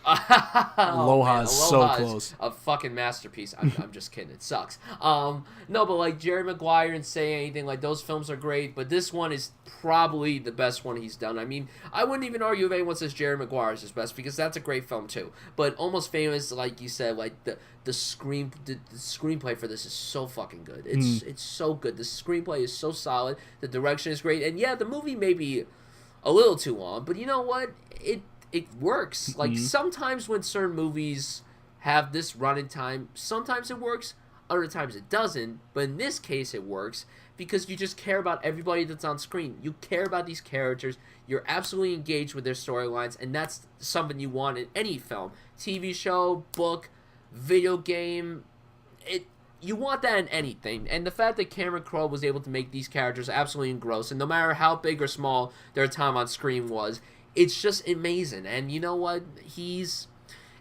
Aloha
is so close.
A fucking masterpiece. I'm just kidding. It sucks. No, but like Jerry Maguire and Say Anything, like those films are great, but this one is probably the best one he's done. I mean, I wouldn't even argue if anyone says Jerry Maguire is his best, because that's a great film too. But Almost Famous, like you said, like the screenplay for this is so fucking good. It's so good. The screenplay is so solid. The direction is great, and yeah, the movie may be a little too long, but you know what? It works. Like, sometimes when certain movies have this running time, sometimes it works, other times it doesn't. But in this case, it works because you just care about everybody that's on screen. You care about these characters. You're absolutely engaged with their storylines, and that's something you want in any film. TV show, book, video game. You want that in anything. And the fact that Cameron Crowe was able to make these characters absolutely engrossed, and no matter how big or small their time on screen was, it's just amazing. And you know what?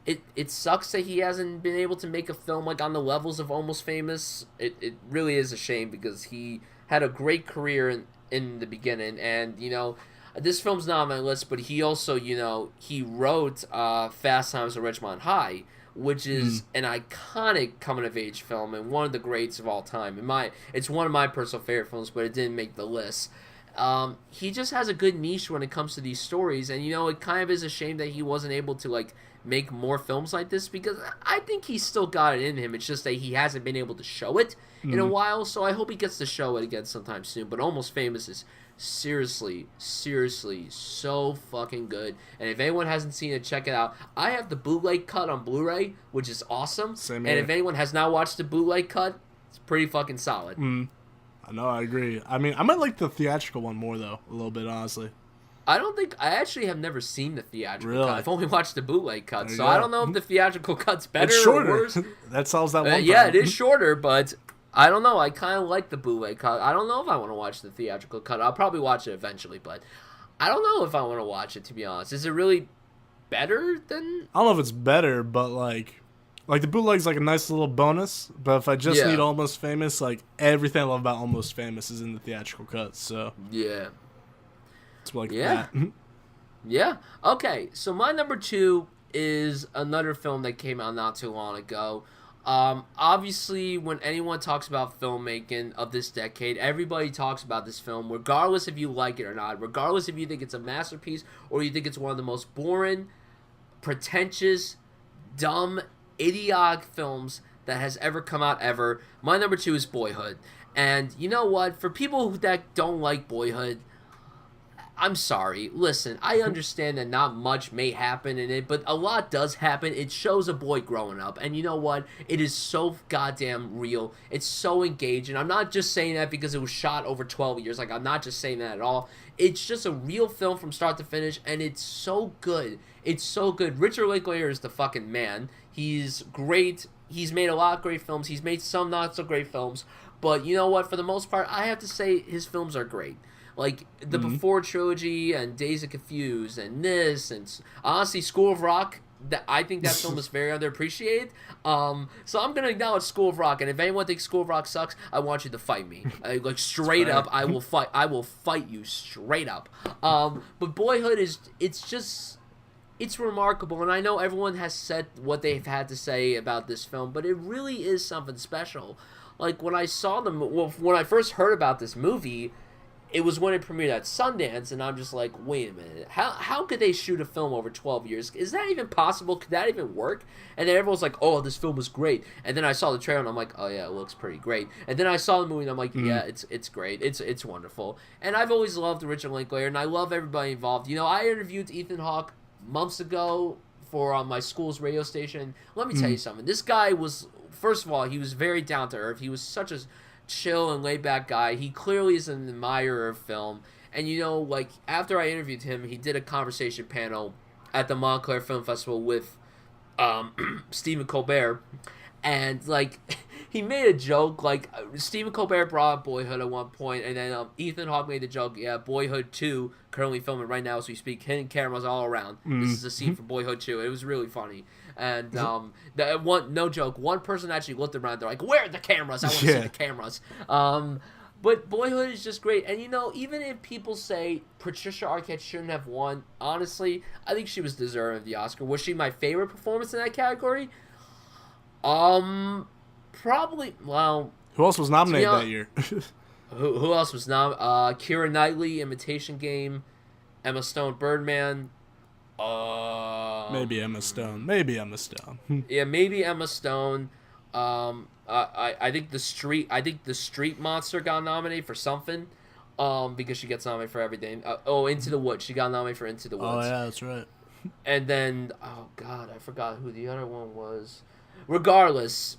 It sucks that he hasn't been able to make a film like on the levels of Almost Famous. It really is a shame, because he had a great career in the beginning. And, you know, this film's not on my list, but he also, you know, he wrote Fast Times at Ridgemont High, which is an iconic coming-of-age film and one of the greats of all time. It's one of my personal favorite films, but it didn't make the list. He just has a good niche when it comes to these stories, and you know, it kind of is a shame that he wasn't able to like make more films like this, because I think he's still got it in him. It's just that he hasn't been able to show it in a while, so I hope he gets to show it again sometime soon. But Almost Famous is seriously so fucking good, and if anyone hasn't seen it, check it out. I have the bootleg cut on Blu-ray, which is awesome.
Same
and
here.
If anyone has not watched the bootleg cut, it's pretty fucking solid.
I know, I agree. I mean, I might like the theatrical one more, though, a little bit, honestly.
I actually have never seen the theatrical cut. I've only watched the bootleg cut, so
go.
I don't know if the theatrical cut's better
It's shorter.
or worse.
That solves that one
yeah,
problem.
it is shorter, but I don't know. I kind of like the bootleg cut. I don't know if I want to watch the theatrical cut. I'll probably watch it eventually, but I don't know if I want to watch it, to be honest. Is it really better than...
I don't know if it's better, but like the bootleg's like a nice little bonus, but if I just need Almost Famous, like everything I love about Almost Famous is in the theatrical cut, so
yeah.
It's like
that. Yeah. Okay, so my number 2 is another film that came out not too long ago. Obviously, when anyone talks about filmmaking of this decade, everybody talks about this film, regardless if you like it or not, regardless if you think it's a masterpiece or you think it's one of the most boring, pretentious, dumb, idiotic films that has ever come out ever. My number 2 is Boyhood. And you know what? For people that don't like Boyhood, I'm sorry. Listen, I understand that not much may happen in it, but a lot does happen. It shows a boy growing up, and you know what? It is so goddamn real. It's so engaging. I'm not just saying that because it was shot over 12 years. Like, I'm not just saying that at all. It's just a real film from start to finish, and it's so good. It's so good. Richard Linklater is the fucking man. He's great. He's made a lot of great films. He's made some not so great films, but you know what? For the most part, I have to say his films are great. Like, the Before trilogy and Days of Confused and this, and honestly, School of Rock, I think that film is very underappreciated. So I'm going to acknowledge School of Rock, and if anyone thinks School of Rock sucks, I want you to fight me. Like, straight up, I will fight you straight up. But Boyhood it's just it's remarkable, and I know everyone has said what they've had to say about this film, but it really is something special. Like when I saw when I first heard about this movie, it was when it premiered at Sundance, and I'm just like, wait a minute, how could they shoot a film over 12 years? Is that even possible? Could that even work? And then everyone's like, oh, this film was great. And then I saw the trailer, and I'm like, oh yeah, it looks pretty great. And then I saw the movie, and I'm like, yeah, it's great, it's wonderful. And I've always loved Richard Linklater, and I love everybody involved. You know, I interviewed Ethan Hawke months ago for my school's radio station. Let me tell you something. This guy was, first of all, he was very down to earth. He was such a chill and laid back guy. He clearly is an admirer of film. And you know, like after I interviewed him, he did a conversation panel at the Montclair Film Festival with Stephen Colbert, and like he made a joke. Like Stephen Colbert brought up Boyhood at one point, and then Ethan Hawke made the joke. Yeah, Boyhood 2 currently filming right now as we speak. Hidden cameras all around. This is a scene from Boyhood 2. It was really funny. And that one, no joke, one person actually looked around. They're like, "Where are the cameras? I want to see the cameras." But Boyhood is just great. And you know, even if people say Patricia Arquette shouldn't have won, honestly, I think she was deserving of the Oscar. Was she my favorite performance in that category? Probably. Well,
who else was nominated that year?
who else was nominated? Keira Knightley, Imitation Game, Emma Stone, Birdman.
Maybe Emma Stone.
Yeah, maybe Emma Stone. I think the Street Monster got nominated for something. Because she gets nominated for everything. Into the Woods. She got nominated for Into the Woods.
Oh yeah, that's right.
And then, oh god, I forgot who the other one was. Regardless,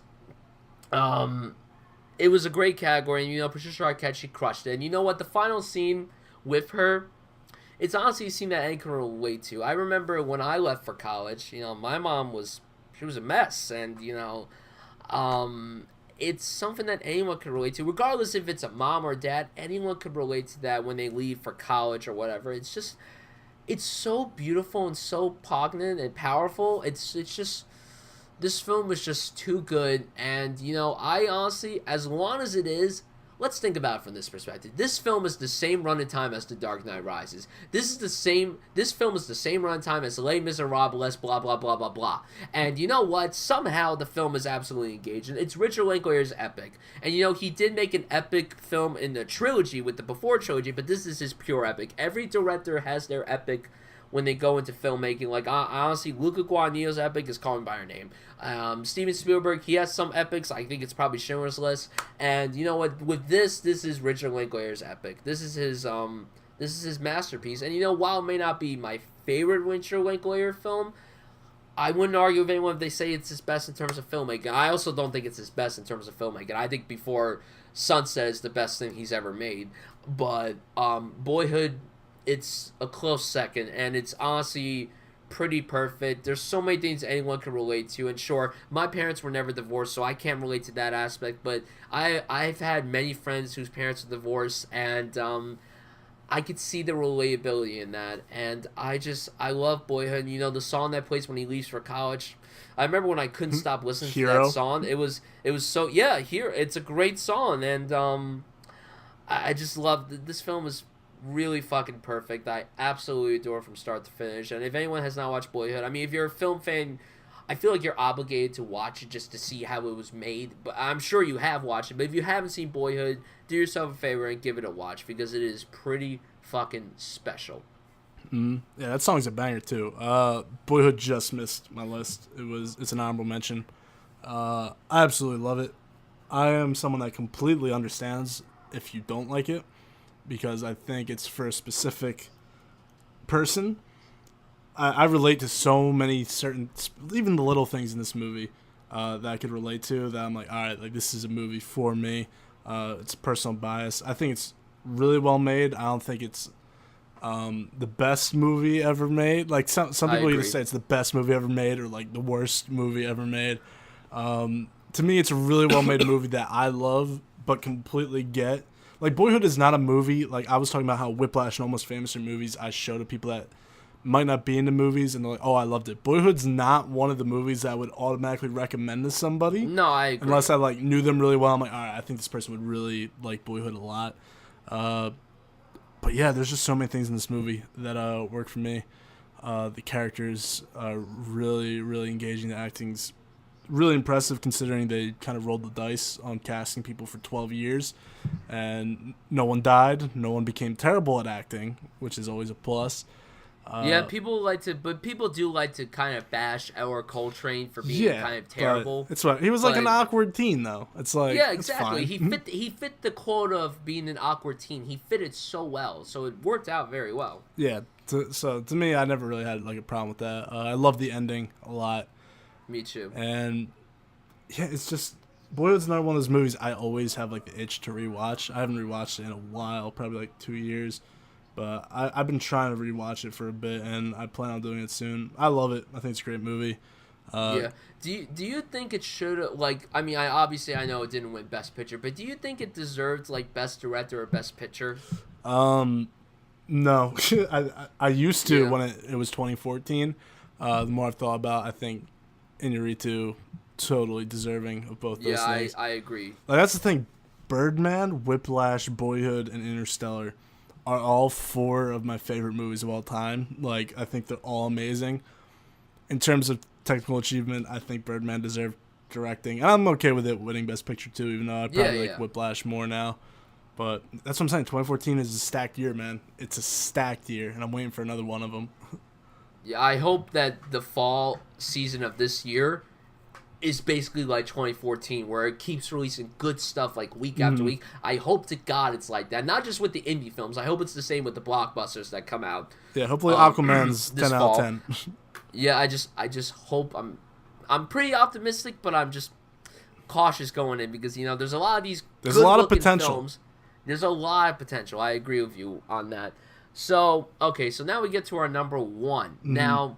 it was a great category, and you know, Patricia Arquette, she crushed it. And you know what? The final scene with her, it's honestly a scene that anyone can relate to. I remember when I left for college, you know, my mom was a mess, and you know, it's something that anyone can relate to, regardless if it's a mom or a dad. Anyone could relate to that when they leave for college or whatever. It's just, it's so beautiful and so poignant and powerful. It's just, this film was just too good. And you know, I honestly, as long as it is, let's think about it from this perspective. This film is the same running time as The Dark Knight Rises. This film is the same running time as Les Miserables, blah, blah, blah, blah, blah. And you know what? Somehow the film is absolutely engaging. It's Richard Linklater's epic. And you know, he did make an epic film in the trilogy with the Before trilogy, but this is his pure epic. Every director has their epic when they go into filmmaking. Like, honestly, Luca Guadagnino's epic is Call Me By Your Name. Steven Spielberg, he has some epics. I think it's probably Schindler's List. And you know what? With this is Richard Linklater's epic. This is his masterpiece. And you know, while it may not be my favorite Richard Linklater film, I wouldn't argue with anyone if they say it's his best in terms of filmmaking. I also don't think it's his best in terms of filmmaking. I think Before Sunset is the best thing he's ever made. But Boyhood, it's a close second, and it's honestly pretty perfect. There's so many things anyone can relate to, and sure, my parents were never divorced, so I can't relate to that aspect, but I've had many friends whose parents are divorced, and I could see the relatability in that, and I love Boyhood. You know, the song that plays when he leaves for college, I remember when I couldn't stop listening to that song. It was so, yeah, it's a great song, and I just love this film is really fucking perfect. I absolutely adore it from start to finish. And if anyone has not watched Boyhood, I mean, if you're a film fan, I feel like you're obligated to watch it just to see how it was made. But I'm sure you have watched it. But if you haven't seen Boyhood, do yourself a favor and give it a watch, because it is pretty fucking special.
Yeah, that song's a banger too. Boyhood just missed my list. It's an honorable mention. I absolutely love it. I am someone that completely understands if you don't like it, because I think it's for a specific person. I relate to so many certain, even the little things in this movie that I could relate to, that I'm like, all right, like this is a movie for me. It's a personal bias. I think it's really well made. I don't think it's the best movie ever made. Like some people either say it's the best movie ever made or like the worst movie ever made. To me, it's a really well made movie that I love but completely get. Like, Boyhood is not a movie. Like, I was talking about how Whiplash and Almost Famous are movies I show to people that might not be into movies, and they're like, oh, I loved it. Boyhood's not one of the movies that I would automatically recommend to somebody.
No, I agree.
Unless I, like, knew them really well. I'm like, all right, I think this person would really like Boyhood a lot. But, yeah, there's just so many things in this movie that work for me. The characters are really, really engaging. The acting's really impressive considering they kind of rolled the dice on casting people for 12 years. And no one died. No one became terrible at acting, which is always a plus.
Yeah, people do like to kind of bash our Coltrane for being kind of terrible.
It's right. He was like an awkward teen, though. It's like,
yeah, exactly.
It's fine.
He fit the quota of being an awkward teen. He fit it so well, so it worked out very well.
Yeah. So to me, I never really had like a problem with that. I love the ending a lot.
Me too.
And yeah, it's just Boyhood's another one of those movies I always have like the itch to rewatch. I haven't rewatched it in a while, probably like 2 years. But I've been trying to rewatch it for a bit, and I plan on doing it soon. I love it. I think it's a great movie.
Yeah. Do you think it should like? I mean, I know it didn't win Best Picture, but do you think it deserved like Best Director or Best Picture?
No, I used to when it was 2014. The more I've thought about, I think Inarritu totally deserving of both those things.
Yeah, I agree.
Like that's the thing. Birdman, Whiplash, Boyhood, and Interstellar are all 4 of my favorite movies of all time. Like, I think they're all amazing. In terms of technical achievement, I think Birdman deserved directing. And I'm okay with it winning Best Picture, too, even though I probably like Whiplash more now. But that's what I'm saying. 2014 is a stacked year, man. It's a stacked year, and I'm waiting for another one of them.
Yeah, I hope that the fall season of this year is basically like 2014, where it keeps releasing good stuff like week after week. I hope to God it's like that. Not just with the indie films. I hope it's the same with the blockbusters that come out.
Yeah, hopefully Aquaman's 10 out of 10.
Yeah, I just hope I'm pretty optimistic, but I'm just cautious going in because there's a lot of these.
There's a lot of potential.
Films. There's a lot of potential. I agree with you on that. So so now we get to our number 1. Now,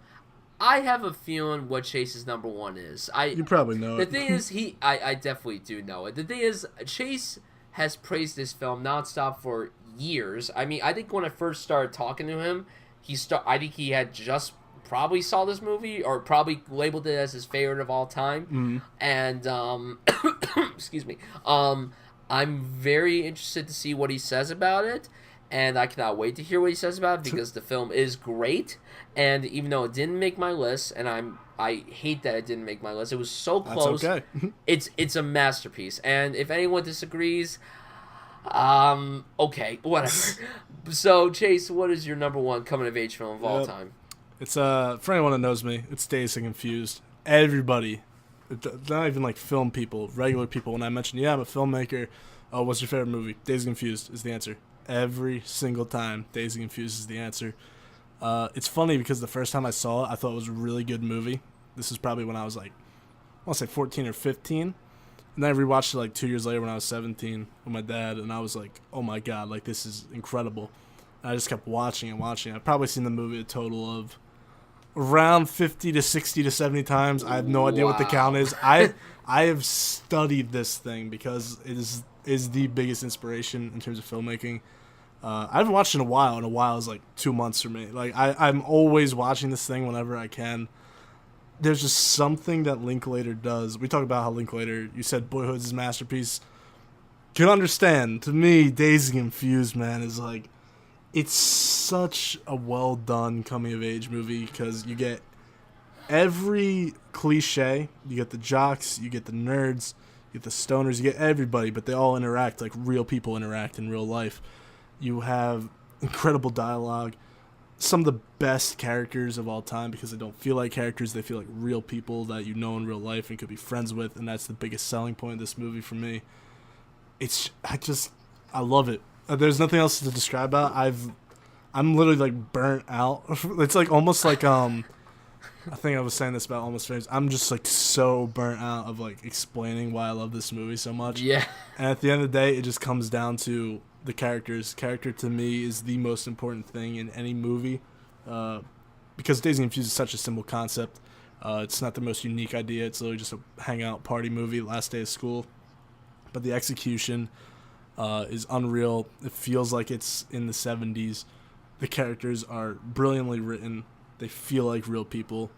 I have a feeling what Chase's number 1 is.
You probably know it.
The thing is, I definitely do know it. The thing is, Chase has praised this film nonstop for years. I mean, I think when I first started talking to him, I think he had just probably saw this movie or probably labeled it as his favorite of all time. And excuse me. I'm very interested to see what he says about it. And I cannot wait to hear what he says about it because the film is great. And even though it didn't make my list, and I hate that it didn't make my list, it was so close.
That's okay.
It's a masterpiece. And if anyone disagrees, okay, whatever. So Chase, what is your number 1 coming of age film of all time?
It's for anyone that knows me, it's Dazed and Confused. Everybody, not even like film people, regular people. When I mention, I'm a filmmaker. Oh, what's your favorite movie? Dazed and Confused is the answer. Every single time, Dazed and Confused is the answer. It's funny because the first time I saw it, I thought it was a really good movie. This is probably when I was like, I want to say 14 or 15. And then I rewatched it like 2 years later when I was 17 with my dad, and I was like, oh my God, like this is incredible. And I just kept watching and watching. I've probably seen the movie a total of around 50 to 60 to 70 times. I have no idea what the count is. I have studied this thing because it is the biggest inspiration in terms of filmmaking. I haven't watched it in a while, and a while is like 2 months for me. Like I'm always watching this thing whenever I can. There's just something that Linklater does. We talk about how Linklater, you said Boyhood's his masterpiece. Can understand. To me, Dazed and Confused, man, is like, it's such a well done coming of age movie because you get every cliche. You get the jocks, you get the nerds, you get the stoners, you get everybody, but they all interact like real people interact in real life. You have incredible dialogue, some of the best characters of all time because they don't feel like characters, they feel like real people that you know in real life and could be friends with, and that's the biggest selling point of this movie for me. I love it. There's nothing else to describe about. I'm literally like burnt out. It's like almost like I think I was saying this about Almost Famous. I'm just like so burnt out of like explaining why I love this movie so much.
Yeah.
And at the end of the day, it just comes down to the characters. Character to me is the most important thing in any movie, because Dazed and Confused is such a simple concept. It's not the most unique idea. It's literally just a hangout party movie, last day of school. But the execution is unreal. It feels like it's in the 70s. The characters are brilliantly written. They feel like real people.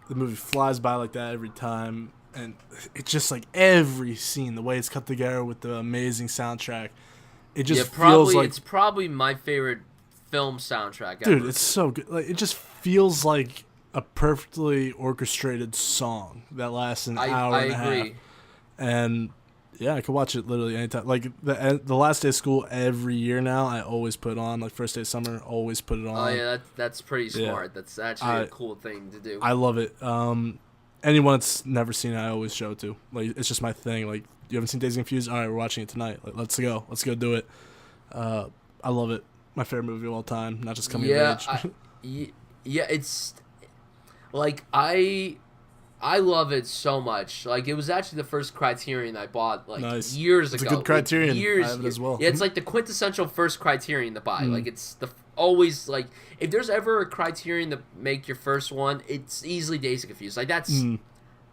The movie flies by like that every time. And it's just like every scene, the way it's cut together with the amazing soundtrack. It just feels like...
It's probably my favorite film soundtrack ever.
Dude, it's so good. Like, it just feels like a perfectly orchestrated song that lasts an hour and a half. I agree. And yeah, I could watch it literally anytime. Like the last day of school every year now, I always put on, like first day of summer, always put it on.
Oh yeah, that's pretty smart. Yeah. That's actually a cool thing to do.
I love it. Anyone that's never seen it, I always show it to. Like, it's just my thing. Like, you haven't seen Dazed and Confused? All right, we're watching it tonight. Like, let's go do it. I love it. My favorite movie of all time. Not just coming of
age. Yeah, it's like I love it so much. Like, it was actually the first Criterion I bought years ago.
It's a good Criterion.
Years,
I have it as well.
Yeah, it's like the quintessential first Criterion to buy. Like, it's always like, if there's ever a Criterion to make your first one, it's easily Dazed and Confused. Like, that's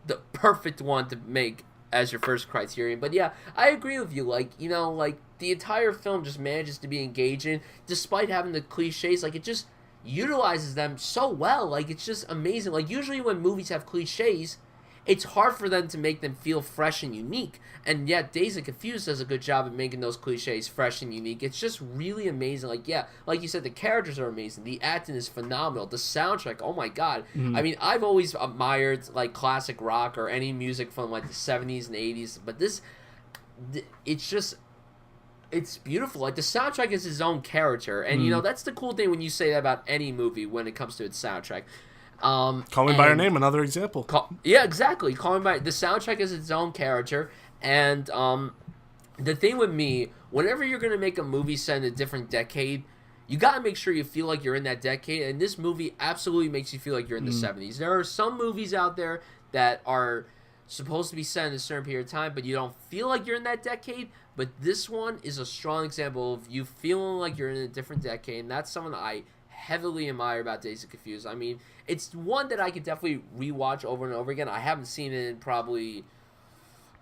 the perfect one to make as your first Criterion. But yeah, I agree with you. Like, you know, like the entire film just manages to be engaging despite having the cliches. Like, it just utilizes them so well. Like, it's just amazing. Like, usually when movies have cliches, it's hard for them to make them feel fresh and unique, and yet Dazed and Confused does a good job at making those cliches fresh and unique. It's just really amazing. Like, yeah, like you said, the characters are amazing, the acting is phenomenal, the soundtrack, oh my god. I mean, I've always admired like classic rock or any music from like the 70s and 80s, but this, it's just, it's beautiful. Like, the soundtrack is its own character, and you know, that's the cool thing when you say that about any movie when it comes to its soundtrack.
Call Me by Your Name, another example.
Yeah, exactly. Call Me by the soundtrack is its own character, and the thing with me, whenever you're gonna make a movie set in a different decade, you gotta make sure you feel like you're in that decade, and this movie absolutely makes you feel like you're in the 70s. There are some movies out there that are supposed to be set in a certain period of time, but you don't feel like you're in that decade. But this one is a strong example of you feeling like you're in a different decade, and that's something that I heavily admire about Dazed and Confused. I mean, it's one that I could definitely rewatch over and over again. I haven't seen it in probably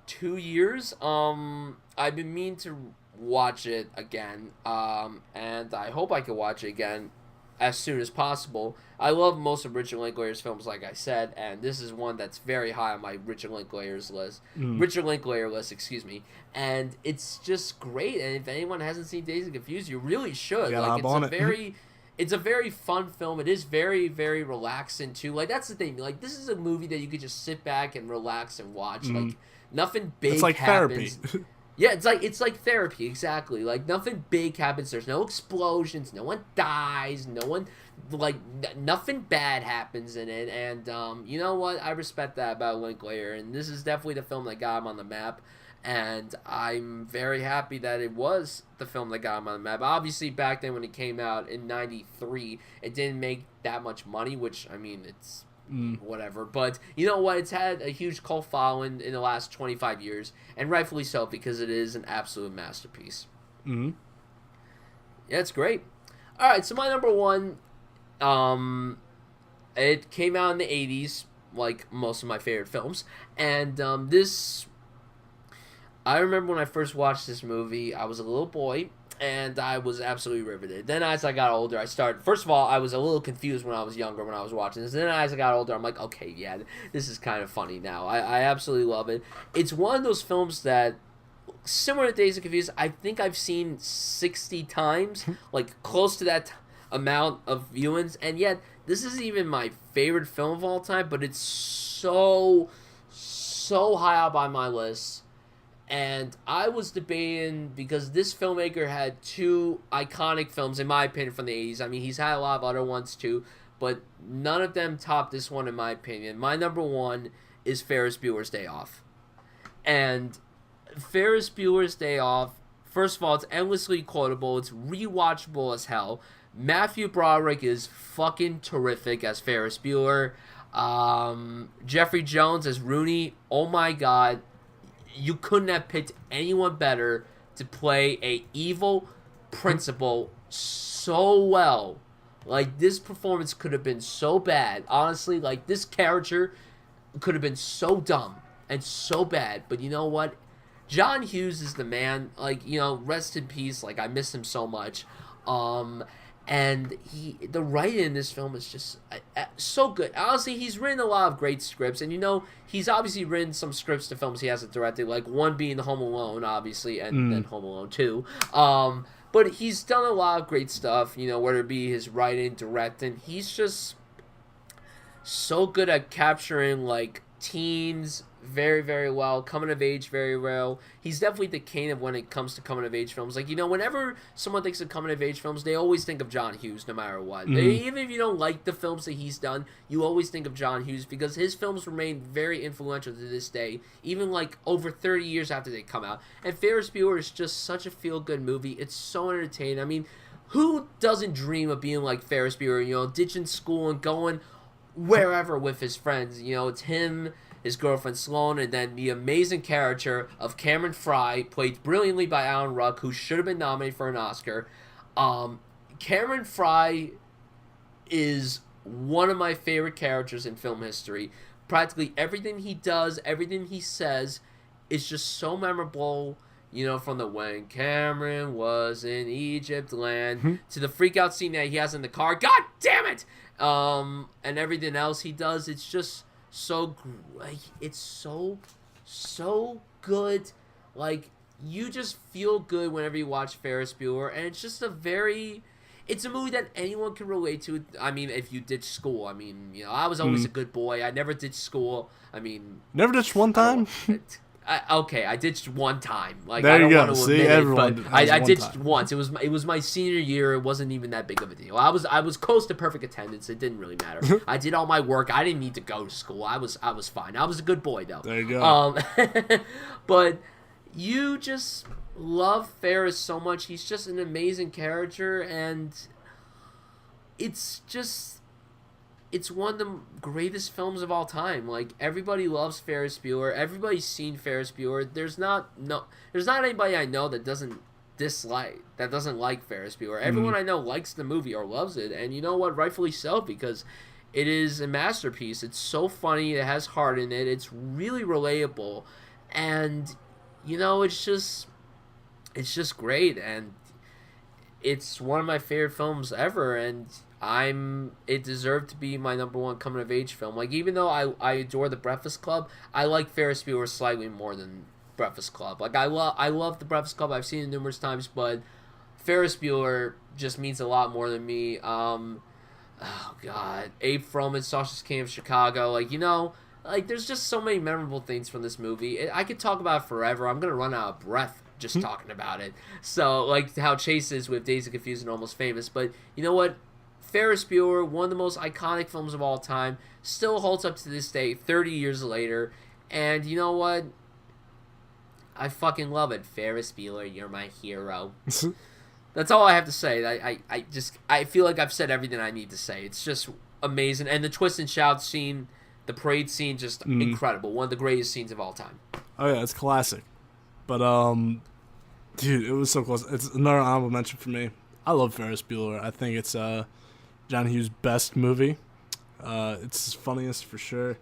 2 years. I've been meaning to watch it again, and I hope I can watch it again as soon as possible. I love most of Richard Linklater's films, like I said, and this is one that's very high on my Richard Linklater list, excuse me. And it's just great. And if anyone hasn't seen Dazed and Confused, you really should. Like, it's a very fun film. It is very, very relaxing too. Like, that's the thing. Like, this is a movie that you could just sit back and relax and watch. Like, nothing big happens. It's like happens. Therapy. Yeah, it's like therapy, exactly. Like, nothing big happens. There's no explosions. No one dies. No one, like, nothing bad happens in it. And you know what? I respect that about Linklater. And this is definitely the film that got him on the map. And I'm very happy that it was the film that got him on the map. Obviously, back then when it came out in '93, it didn't make that much money, which, I mean, it's whatever. But you know what? It's had a huge cult following in the last 25 years, and rightfully so, because it is an absolute masterpiece. Yeah, it's great. All right, so my number one, it came out in the 80s, like most of my favorite films, and this... I remember when I first watched this movie, I was a little boy, and I was absolutely riveted. Then as I got older, first of all, I was a little confused when I was younger when I was watching this. Then as I got older, I'm like, okay, yeah, this is kind of funny now. I absolutely love it. It's one of those films that, similar to Dazed and Confused, I think I've seen 60 times, like close to that amount of viewings, and yet this isn't even my favorite film of all time, but it's so high up on my list. And I was debating, because this filmmaker had two iconic films, in my opinion, from the 80s. I mean, he's had a lot of other ones too, but none of them top this one, in my opinion. My number one is Ferris Bueller's Day Off. And Ferris Bueller's Day Off, first of all, it's endlessly quotable. It's rewatchable as hell. Matthew Broderick is fucking terrific as Ferris Bueller. Jeffrey Jones as Rooney, oh my god. You couldn't have picked anyone better to play a evil principal so well. Like, this performance could have been so bad. Honestly, like, this character could have been so dumb and so bad. But you know what? John Hughes is the man. Like, you know, rest in peace. Like, I miss him so much. And the writing in this film is just so good. Honestly, he's written a lot of great scripts, and you know, he's obviously written some scripts to films he hasn't directed, like one being Home Alone, obviously, and then Home Alone 2. But he's done a lot of great stuff, you know, whether it be his writing, directing. He's just so good at capturing, like, teens very, very well, coming of age very well. He's definitely the king of when it comes to coming of age films. Like, you know, whenever someone thinks of coming of age films, they always think of John Hughes no matter what. Even if you don't like the films that he's done, you always think of John Hughes because his films remain very influential to this day, even like over 30 years after they come out. And Ferris Bueller is just such a feel-good movie. It's so entertaining. I mean, who doesn't dream of being like Ferris Bueller, you know, ditching school and going wherever with his friends? You know, it's him, his girlfriend Sloane, and then the amazing character of Cameron Fry, played brilliantly by Alan Ruck, who should have been nominated for an Oscar. Cameron Fry is one of my favorite characters in film history. Practically everything he does, everything he says is just so memorable. You know, from the when Cameron was in Egypt land to the freak out scene that he has in the car. God damn it! And everything else he does, it's just so great. It's so good. Like, you just feel good whenever you watch Ferris Bueller, and it's just it's a movie that anyone can relate to. I mean, if you ditch school. I mean, you know, I was always a good boy. I never ditched school. I mean,
never ditched one time.
I ditched one time. Like,
there
I don't
you go.
want to
See,
admit
everyone
it, but I ditched
time.
once. It was my senior year. It wasn't even that big of a deal. I was close to perfect attendance. It didn't really matter. I did all my work. I didn't need to go to school. I was fine. I was a good boy though.
There you go.
But you just love Ferris so much. He's just an amazing character, and it's one of the greatest films of all time. Like, everybody loves Ferris Bueller. Everybody's seen Ferris Bueller. There's not anybody I know that doesn't like Ferris Bueller. Everyone I know likes the movie or loves it, and you know what? Rightfully so, because it is a masterpiece. It's so funny. It has heart in it. It's really relatable, and you know, it's just great, and it's one of my favorite films ever, and it deserved to be my number one coming of age film. Like, even though I adore The Breakfast Club, I like Ferris Bueller slightly more than Breakfast Club. Like, I love The Breakfast Club. I've seen it numerous times, but Ferris Bueller just means a lot more than me. Oh God, Abe Froman, Sausage King of Chicago. Like, you know, like, there's just so many memorable things from this movie. I could talk about it forever. I'm gonna run out of breath just talking about it. So, like how Chase is with Dazed and Confused and Almost Famous. But you know what? Ferris Bueller, one of the most iconic films of all time, still holds up to this day, 30 years later. And you know what? I fucking love it. Ferris Bueller, you're my hero. That's all I have to say. I feel like I've said everything I need to say. It's just amazing. And the twist and shout scene, the parade scene, just incredible. One of the greatest scenes of all time.
Oh yeah, it's classic. But dude, it was so close. It's another honorable mention for me. I love Ferris Bueller. I think it's John Hughes' best movie. It's his funniest for sure.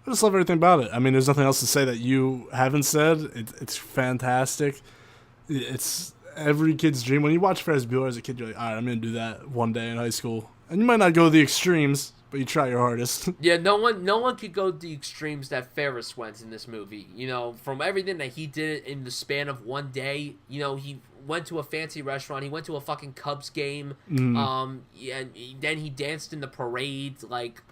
I just love everything about it. I mean, there's nothing else to say that you haven't said. It's fantastic. It's every kid's dream. When you watch Ferris Bueller as a kid, you're like, all right, I'm going to do that one day in high school. And you might not go the extremes, but you try your hardest.
Yeah, no one could go the extremes that Ferris went in this movie. You know, from everything that he did in the span of one day. You know, he went to a fancy restaurant. He went to a fucking Cubs game. And then he danced in the parade. Like,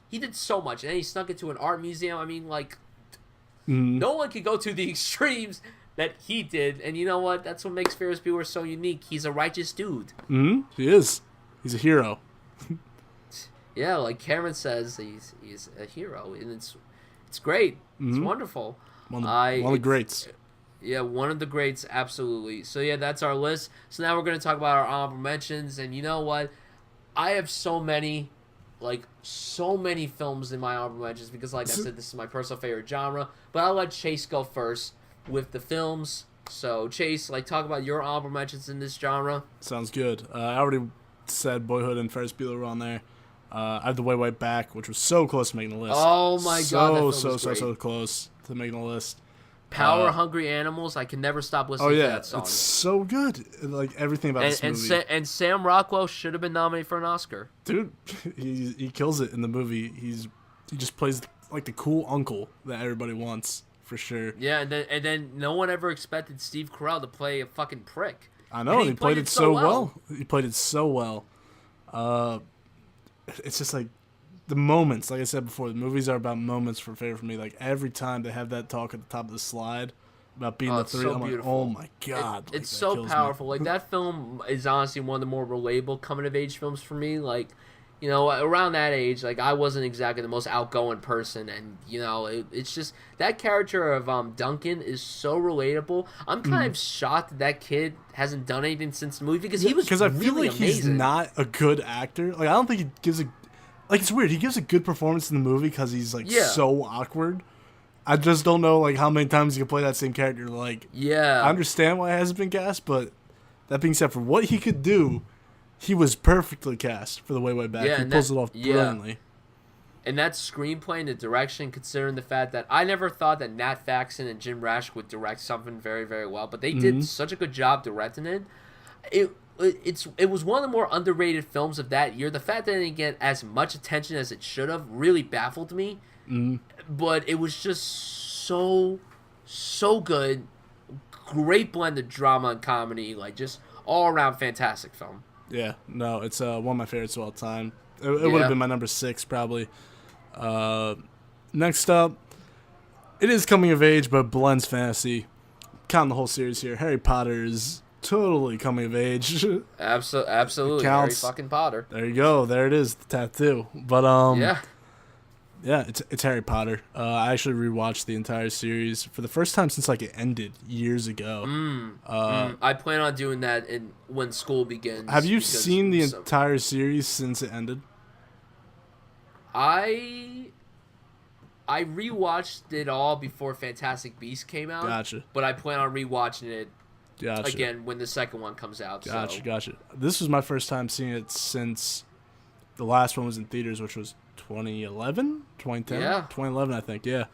he did so much. And then he snuck into an art museum. I mean, like, no one could go to the extremes that he did. And you know what? That's what makes Ferris Bueller so unique. He's a righteous dude.
He is. He's a hero.
Yeah, like Cameron says, he's a hero, and it's great. It's wonderful.
One of the greats.
Yeah, one of the greats, absolutely. So yeah, that's our list. So now we're going to talk about our honorable mentions, and you know what? I have so many films in my honorable mentions because, like I said, this is my personal favorite genre. But I'll let Chase go first with the films. So Chase, talk about your honorable mentions in this genre.
Sounds good. I already said Boyhood and Ferris Bueller were on there. I have The Way, Way Back, which was so close to making the list.
Oh my god, that film
so close to making the list.
Power Hungry Animals, I can never stop listening to that song.
It's so good. Like, everything about this movie.
And Sam Rockwell should have been nominated for an Oscar.
Dude, he kills it in the movie. He just plays like the cool uncle that everybody wants, for sure.
Yeah, and then no one ever expected Steve Carell to play a fucking prick.
I know,
and
he played it so well. He played it so well. It's just like the moments. Like I said before, the movies are about moments for me. Like every time they have that talk at the top of the slide about being the three,
so
I'm
beautiful.
like, oh my god,
it's so powerful. Like that film is honestly one of the more relatable coming of age films for me. Like, you know, around that age, like I wasn't exactly the most outgoing person, and you know, it's just that character of Duncan is so relatable. I'm kind of shocked that kid hasn't done anything since the movie because he was
because
really
I feel like
amazing.
he's not a good actor. Like I don't think he gives a it's weird. He gives a good performance in the movie because he's like so awkward. I just don't know like how many times you can play that same character. Like I understand why it hasn't been cast, but that being said, for what he could do, he was perfectly cast for the way back. He pulls it off brilliantly.
And that screenplay and the direction, considering the fact that I never thought that Nat Faxon and Jim Rash would direct something very, very well, but they did such a good job directing it. It was one of the more underrated films of that year. The fact that it didn't get as much attention as it should have really baffled me. But it was just so good. Great blend of drama and comedy. Like, just all around fantastic film.
Yeah, no, it's one of my favorites of all time. It would have been my number 6 probably. Next up, it is coming of age, but blends fantasy. Counting the whole series here, Harry Potter is totally coming of age.
Absolutely, Harry fucking Potter.
There you go. There it is, the tattoo. But yeah, it's Harry Potter. I actually rewatched the entire series for the first time since like it ended years ago.
I plan on doing that when school begins.
Have you seen the entire series since it ended?
I rewatched it all before Fantastic Beasts came out.
Gotcha.
But I plan on rewatching it again when the second one comes out.
Gotcha. This was my first time seeing it since the last one was in theaters, which was 2011, 2010, 2011, I think. Yeah.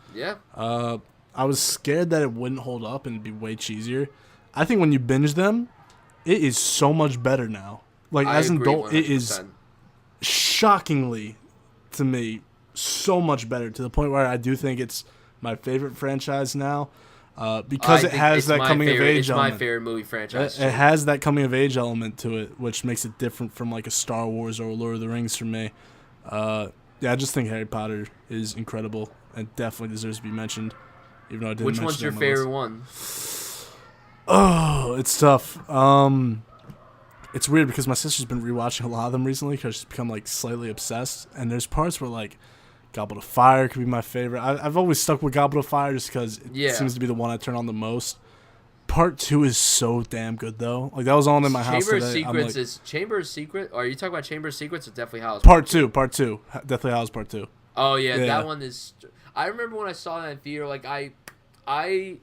I was scared that it wouldn't hold up and it'd be way cheesier. I think when you binge them, it is so much better now. Like as an adult, 100%. It is shockingly, to me, so much better to the point where I do think it's my favorite franchise now. Because it has that coming of age element.
It's my favorite movie franchise.
It has that coming of age element to it, which makes it different from like a Star Wars or Lord of the Rings for me. Yeah, I just think Harry Potter is incredible and definitely deserves to be mentioned, even though I didn't mention it.
Which one's your favorite one?
Oh, it's tough. It's weird because my sister's been rewatching a lot of them recently because she's become like slightly obsessed, and there's parts where like Goblet of Fire could be my favorite. I've always stuck with Goblet of Fire just because it seems to be the one I turn on the most. Part 2 is so damn good though. Like that was on in my house today.
Chamber of Secrets? Or are you talking about Chamber of Secrets or Deathly Hallows?
Part 2. Deathly Hallows Part 2.
Oh yeah, that one is. I remember when I saw that in theater. Like I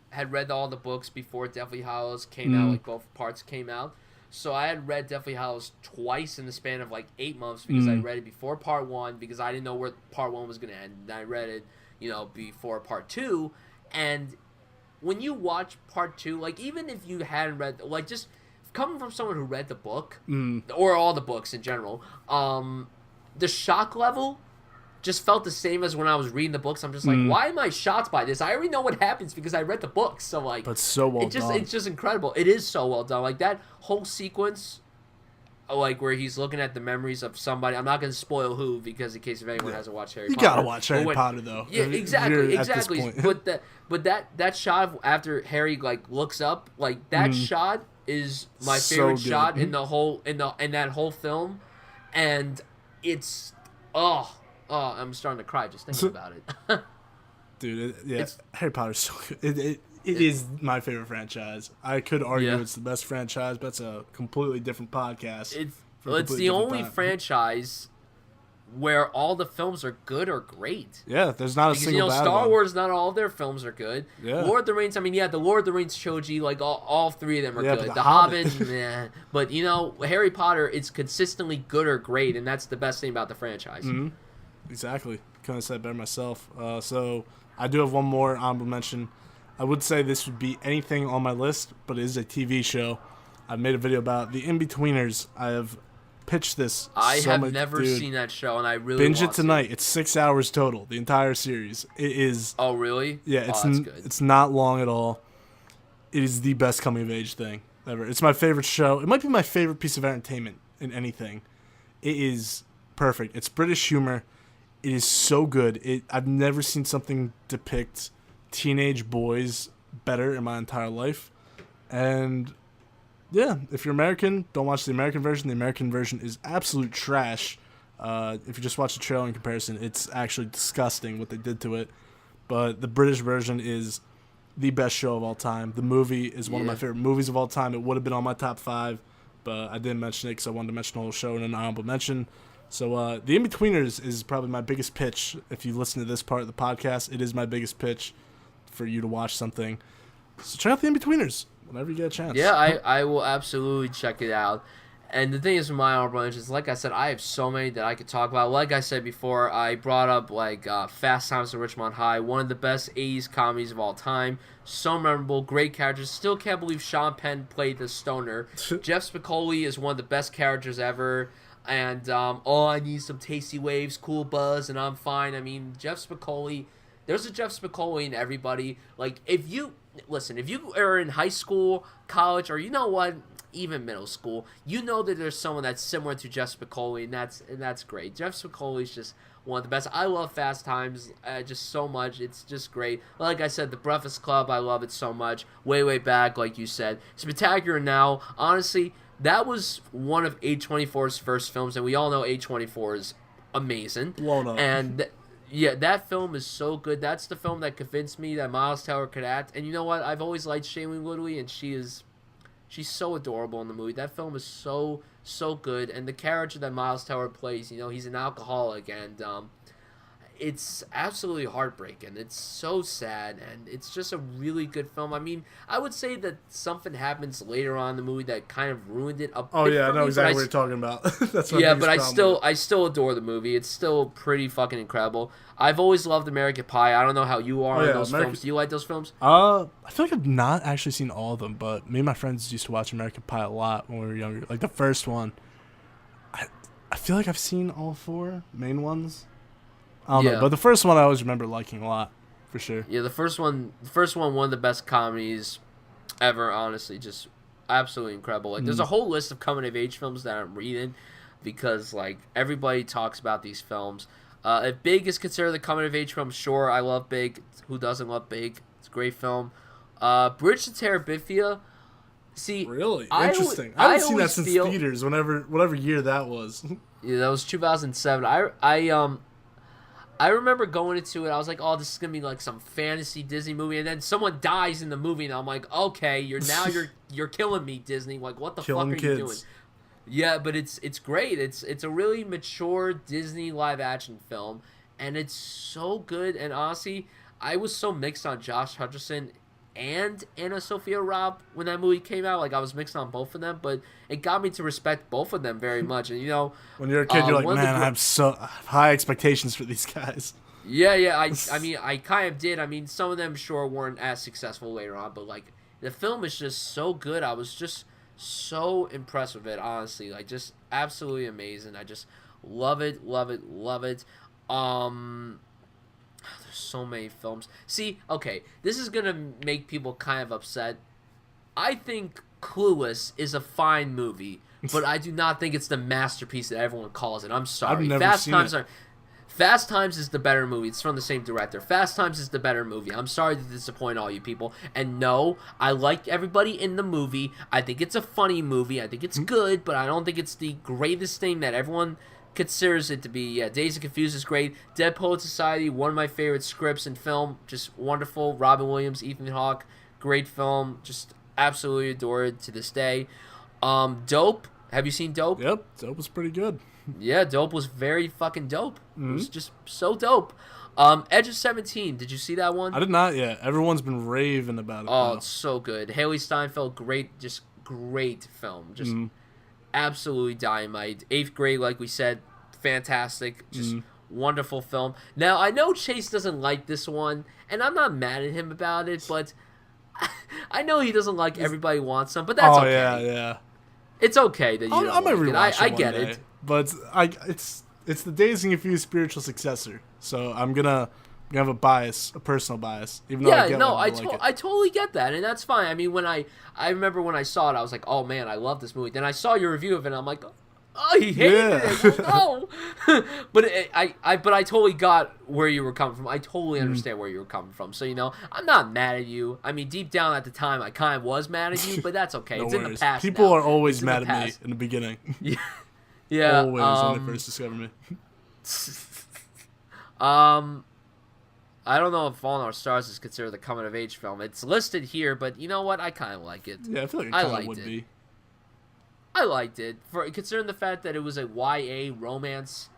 had read all the books before Deathly Hallows came out. Like both parts came out. So I had read Deathly Hallows twice in the span of like 8 months because I read it before Part 1 because I didn't know where Part 1 was going to end. And I read it, before Part 2. And when you watch Part 2, like even if you hadn't read, like just coming from someone who read the book or all the books in general, the shock level just felt the same as when I was reading the books. I'm just like, why am I shocked by this? I already know what happens because I read the books. So like,
but so well done.
It's just incredible. It is so well done. Like that whole sequence, like where he's looking at the memories of somebody. I'm not going to spoil who because in case if anyone hasn't watched Harry Potter,
you gotta watch Harry Potter though.
Yeah, exactly. But that shot of after Harry like looks up, like that shot is my favorite shot in the whole in that whole film, and it's I'm starting to cry just thinking about it.
Dude, Harry Potter's so good. It is my favorite franchise. I could argue it's the best franchise, but it's a completely different podcast.
It's the only franchise where all the films are good or great.
Yeah, there's not a single bad
Star
one.
Wars, not all of their films are good.
Yeah.
Lord of the Rings, the Lord of the Rings trilogy, like all 3 of them are good.
But
the Hobbit, nah. But, Harry Potter, it's consistently good or great, and that's the best thing about the franchise.
Mm-hmm. Exactly. Couldn't have said better myself. So I do have one more honorable mention. I would say this would be anything on my list, but it is a TV show. I've made a video about The In-Betweeners. I have pitched this.
I have never seen that show, and I really
binge it tonight. It's 6 hours total, the entire series. It is.
Oh really?
Yeah, it's not long at all. It is the best coming of age thing. ever. It's my favorite show. It might be my favorite piece of entertainment in anything. It is perfect. It's British humor. It is so good. I've never seen something depict teenage boys better in my entire life. And yeah, if you're American, don't watch the American version. The American version is absolute trash. If you just watch the trailer in comparison, it's actually disgusting what they did to it. But the British version is the best show of all time. The movie is one of my favorite movies of all time. It would have been on my top 5, but I didn't mention it because I wanted to mention the whole show in an honorable mention. So The In-Betweeners is probably my biggest pitch. If you listen to this part of the podcast, it is my biggest pitch for you to watch something. So check out The In-Betweeners whenever you get a chance.
Yeah, I will absolutely check it out. And the thing is with my honorable mentions, like I said, I have so many that I could talk about. Like I said before, I brought up Fast Times at Ridgemont High, one of the best 80s comedies of all time. So memorable, great characters. Still can't believe Sean Penn played the stoner. Jeff Spicoli is one of the best characters ever. And I need some tasty waves, cool buzz, and I'm fine. I mean, Jeff Spicoli, there's a Jeff Spicoli in everybody. Like, if you are in high school, college, or you know what, even middle school, you know that there's someone that's similar to Jeff Spicoli, and that's great. Jeff Spicoli is just one of the best. I love Fast Times just so much. It's just great. Like I said, The Breakfast Club, I love it so much. Way back, like you said. Spectacular Now, honestly, that was one of A24's first films, and we all know A24 is amazing.
Blown up.
And yeah, that film is so good. That's the film that convinced me that Miles Teller could act. And you know what? I've always liked Shailene Woodley, and she's so adorable in the movie. That film is so good, and the character that Miles Teller plays, he's an alcoholic, and it's absolutely heartbreaking. It's so sad, and it's just a really good film. I mean, I would say that something happens later on in the movie that kind of ruined it a bit.
Oh yeah, I know exactly what you're talking about. That's my
yeah, but I still adore the movie. It's still pretty fucking incredible. I've always loved American Pie. I don't know how you are in those films. Do you like those films?
I feel like I've not actually seen all of them, but me and my friends used to watch American Pie a lot when we were younger. Like the first one, I feel like I've seen all 4 main ones. I don't know, but the first one I always remember liking a lot, for sure.
Yeah, the first one, one of the best comedies ever. Honestly, just absolutely incredible. Like, there's a whole list of coming of age films that I'm reading because everybody talks about these films. If Big is considered the coming of age film, sure, I love Big. Who doesn't love Big? It's a great film. Bridge to Terabithia. See,
really interesting. I haven't seen that since theaters. Whatever year that was.
Yeah, that was 2007. I remember going into it, I was like, oh, this is going to be like some fantasy Disney movie, and then someone dies in the movie, and I'm like, okay, you're killing me, Disney. Like, what the fuck are you doing? Yeah, but it's great. It's a really mature Disney live-action film, and it's so good, and honestly, I was so mixed on Josh Hutcherson and Anna Sophia Robb when that movie came out. Like, I was mixed on both of them, but it got me to respect both of them very much. And
when you're a kid, you're like, man, I have so high expectations for these guys.
Yeah. I mean, I kind of did. I mean, some of them sure weren't as successful later on, but the film is just so good. I was just so impressed with it, honestly. Just absolutely amazing. I just love it. There's so many films. See, okay, this is going to make people kind of upset. I think Clueless is a fine movie, but I do not think it's the masterpiece that everyone calls it. I'm sorry.
I've never seen it.
Fast Times is the better movie. It's from the same director. Fast Times is the better movie. I'm sorry to disappoint all you people. And no, I like everybody in the movie. I think it's a funny movie. I think it's good, but I don't think it's the greatest thing that everyone considers it to be. Yeah, Dazed and Confused is great. Dead Poet Society, one of my favorite scripts in film. Just wonderful. Robin Williams, Ethan Hawke, great film. Just absolutely adore it to this day. Dope. Have you seen Dope?
Yep, Dope was pretty good.
Yeah, Dope was very fucking dope. It was just so dope. Edge of 17, did you see that one?
I did not yet. Everyone's been raving about it.
Oh, it's so good. Haley Steinfeld, great film. Just absolutely dynamite. 8th Grade, like we said, fantastic. Just wonderful film. Now, I know Chase doesn't like this one, and I'm not mad at him about it, but I know he doesn't like Everybody Wants Some, but that's okay.
Oh, yeah.
It's okay that you don't like it. I get it.
But it's the Dazed and Confused spiritual successor. So I'm gonna You have a personal bias, even though
Yeah,
I get
no,
why people like it.
I totally get that, and that's fine. I mean, I remember when I saw it, I was like, oh man, I love this movie. Then I saw your review of it, and I'm like, oh, he hated it. Well, no, but I totally got where you were coming from. I totally understand where you were coming from. So I'm not mad at you. I mean, deep down at the time, I kind of was mad at you, but that's okay.
No
It's
worries.
in the past.
People
now.
are always
It's
mad
in
at me in the beginning.
Yeah,
Always when they first discover me.
I don't know if Fallen Our Stars is considered a coming of age film. It's listed here, but you know what? I kind of like it.
Yeah, I feel like it kind of would be.
I liked it for considering the fact that it was a YA romance.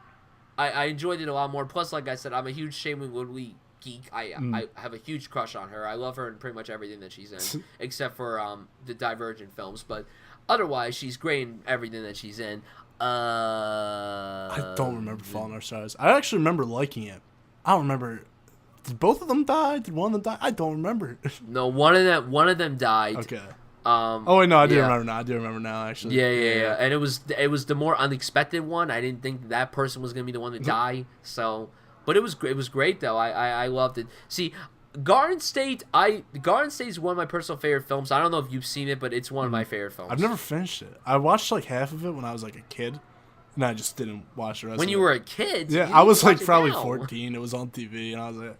I enjoyed it a lot more. Plus, like I said, I'm a huge Shailene Woodley geek. I have a huge crush on her. I love her in pretty much everything that she's in, except for the Divergent films. But otherwise, she's great in everything that she's in.
I don't remember Fallen Our Stars. I actually remember liking it. I don't remember. Did both of them die? Did one of them die? I don't remember.
No, one of them died.
Okay. Oh wait, no, I do remember now. I do remember now, actually.
Yeah. And it was the more unexpected one. I didn't think that person was gonna be the one to die. So, but it was great though. I loved it. See, Garden State is one of my personal favorite films. I don't know if you've seen it, but it's one of my favorite films.
I've never finished it. I watched like half of it when I was like a kid, and I just didn't watch the rest.
When
of
you
it.
were a kid,
yeah, I was like probably 14. It was on TV, and I was like,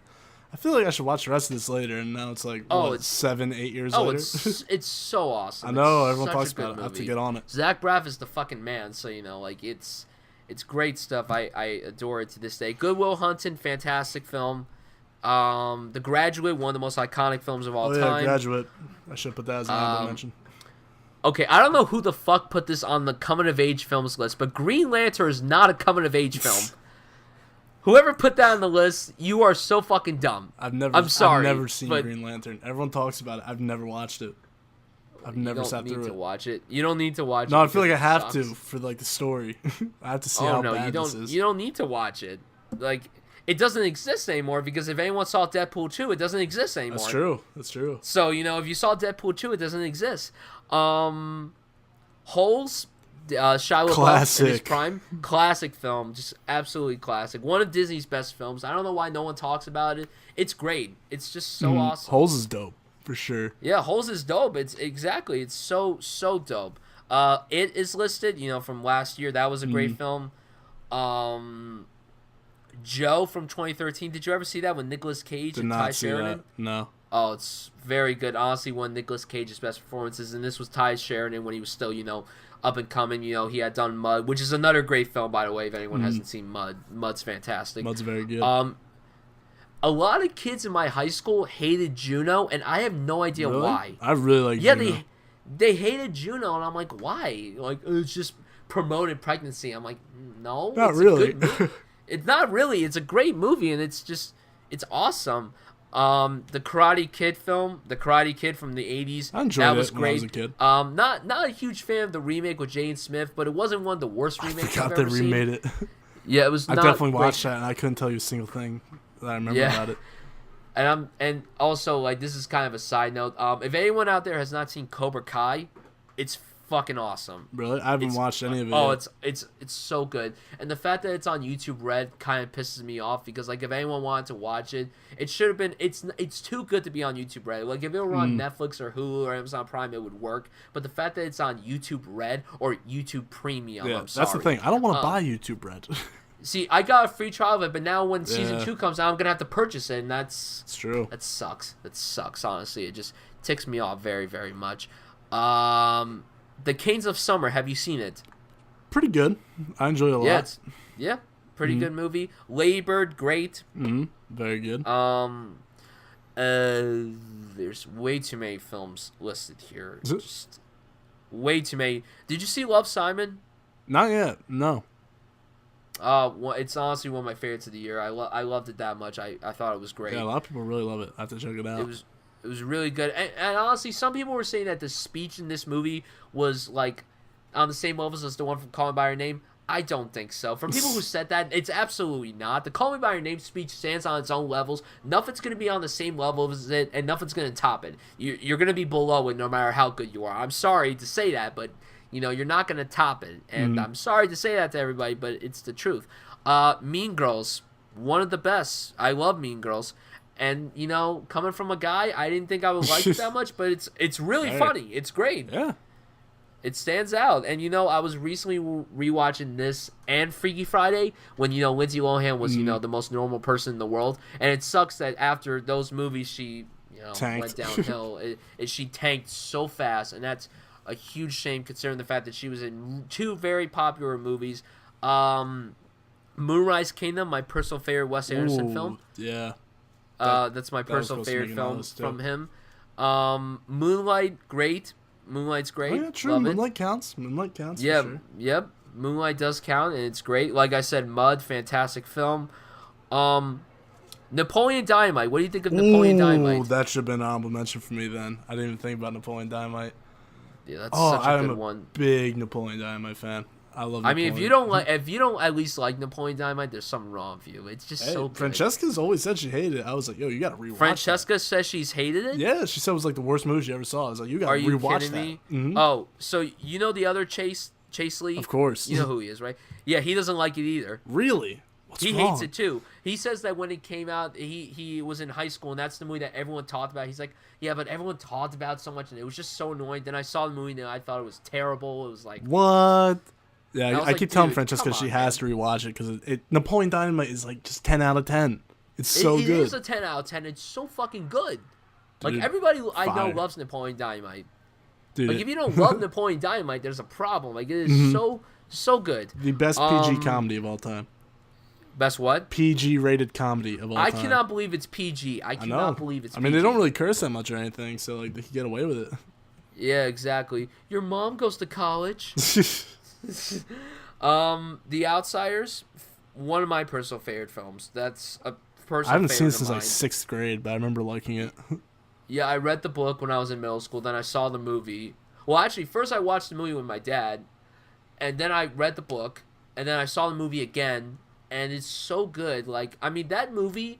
I feel like I should watch the rest of this later. And now it's like, it's 7, 8 years later.
it's so awesome.
I know,
it's
everyone talks about it.
Movie.
I have to get on it.
Zach Braff is the fucking man, so like it's great stuff. I adore it to this day. Good Will Hunting, fantastic film. The Graduate, one of the most iconic films of all time.
Graduate. I should put that as an honorable mention.
Okay, I don't know who the fuck put this on the coming of age films list, but Green Lantern is not a coming of age film. Whoever put that on the list, you are so fucking dumb. I'm sorry.
I've never seen Green Lantern. Everyone talks about it. I've never watched it. I've never sat through it.
You don't need to watch it. You don't need to watch it.
No, I feel like I have to for like the story. I have to see how bad this is.
You don't need to watch it. Like, it doesn't exist anymore because if anyone saw Deadpool 2, it doesn't exist anymore.
That's true.
So, if you saw Deadpool 2, it doesn't exist. Holes, Shia LaBeouf in his prime. Classic film. Just absolutely classic. One of Disney's best films. I don't know why no one talks about it. It's great. It's just so awesome.
Holes is dope, for sure.
Yeah, Holes is dope. It's so dope. It is listed, from last year. That was a great film. Joe from 2013. Did you ever see that with Nicolas Cage and Ty Sheridan?
No.
Oh, it's very good. Honestly, one of Nicolas Cage's best performances, and this was Ty Sheridan when he was still, up and coming. He had done Mud, which is another great film, by the way, if anyone hasn't seen Mud. Mud's fantastic.
Mud's very good.
A lot of kids in my high school hated Juno, and I have no idea why.
I really like Juno.
Yeah, they hated Juno, and I'm like, why? Like, it's just promoted pregnancy. I'm like, no.
Not really.
It's not really. It's a great movie, and it's awesome. The Karate Kid film, The Karate Kid from the 80s.
I enjoyed
that was
it
great.
when I was a kid.
Not a huge fan of the remake with Jane Smith, but it wasn't one of the worst remakes I've ever seen.
I forgot they remade it.
Yeah, it was.
I definitely watched that, and I couldn't tell you a single thing that I remember about it.
And also, like, this is kind of a side note. If anyone out there has not seen Cobra Kai, it's fucking awesome.
Really? I haven't watched any of it.
Oh,
yet.
it's so good. And the fact that it's on YouTube Red kind of pisses me off because, like, if anyone wanted to watch it, it should have been. It's too good to be on YouTube Red. Like, if it were on Netflix or Hulu or Amazon Prime, it would work. But the fact that it's on YouTube Red or YouTube Premium, I'm sorry.
That's the thing. I don't want to buy YouTube Red.
See, I got a free trial of it, but now when season 2 comes out, I'm gonna have to purchase it, and it's
true.
That sucks. Honestly, it just ticks me off very, very much. The Canes of Summer. Have you seen it?
Pretty good. I enjoy it a lot.
Pretty good movie. Lady Bird, great.
Very good.
There's way too many films listed here. Just way too many. Did you see Love, Simon?
Not yet. No.
Well, it's honestly one of my favorites of the year. I loved it that much. I thought it was great.
Yeah, a lot of people really love it. I have to check it out.
It was really good. And honestly, some people were saying that the speech in this movie was, like, on the same levels as the one from Call Me By Your Name. I don't think so. From people who said that, it's absolutely not. The Call Me By Your Name speech stands on its own levels. Nothing's going to be on the same level as it, and nothing's going to top it. You're going to be below it no matter how good you are. I'm sorry to say that, but, you're not going to top it. And I'm sorry to say that to everybody, but it's the truth. Mean Girls. one of the best. I love Mean Girls. And, you know, coming from a guy, I didn't think I would like it that much, but it's really funny. It's great.
Yeah.
It stands out. And, you know, I was recently rewatching this and Freaky Friday when, you know, Lindsay Lohan was, you know, the most normal person in the world. And it sucks that after those movies, she, you know, went downhill. She tanked so fast, and that's a huge shame considering the fact that she was in 2 very popular movies. Moonrise Kingdom, my personal favorite Wes Anderson film.
Yeah.
That's my personal favorite film from him. Moonlight, great. Moonlight's great.
Oh, yeah, true.
Love
Moonlight counts. Moonlight counts.
Yeah,
for sure.
Yep. Moonlight does count, and it's great. Like I said, Mud, fantastic film. Napoleon Dynamite. What do you think of Napoleon Dynamite?
That should have been an honorable mention for me then. I didn't even think about Napoleon Dynamite.
Yeah, that's such a good one.
I'm a big Napoleon Dynamite fan. I love.
I mean, if you don't at least like Napoleon Dynamite, there's something wrong with you. It's just so good.
Francesca's always said she hated it. I was like, yo, you gotta rewatch.
Francesca says she's hated it.
Yeah, she said it was like the worst movie she ever saw. I was like, you gotta rewatch that. Me?
Mm-hmm. Oh, so you know the other Chase Lee?
Of course.
You know who he is, right? Yeah, he doesn't like it either.
Really?
He hates it too. He says that when it came out, he was in high school, and that's the movie that everyone talked about. He's like, yeah, but everyone talked about it so much, and it was just so annoying. Then I saw the movie, and I thought it was terrible. It was like,
what? Yeah, I keep telling Francesca she has to rewatch it because Napoleon Dynamite is like just 10 out of 10. It's so good. It is
a 10 out of 10. It's so fucking good. Dude, like, everybody I know loves Napoleon Dynamite. Dude. Like, if you don't love Napoleon Dynamite, there's a problem. Like, it is so good.
The best PG comedy of all time.
Best what?
PG rated comedy of all time.
I cannot believe it's PG. I cannot believe it's PG.
I mean, they don't really curse that much or anything, so like they can get away with it.
Yeah, exactly. Your mom goes to college. The Outsiders, one of my personal favorite films. That's a personal favorite. I haven't seen it since
like 6th grade, but I remember liking it.
Yeah, I read the book when I was in middle school. Then I saw the movie. Well, actually, first I watched the movie with my dad, and then I read the book, and then I saw the movie again, and it's so good. Like, I mean, that movie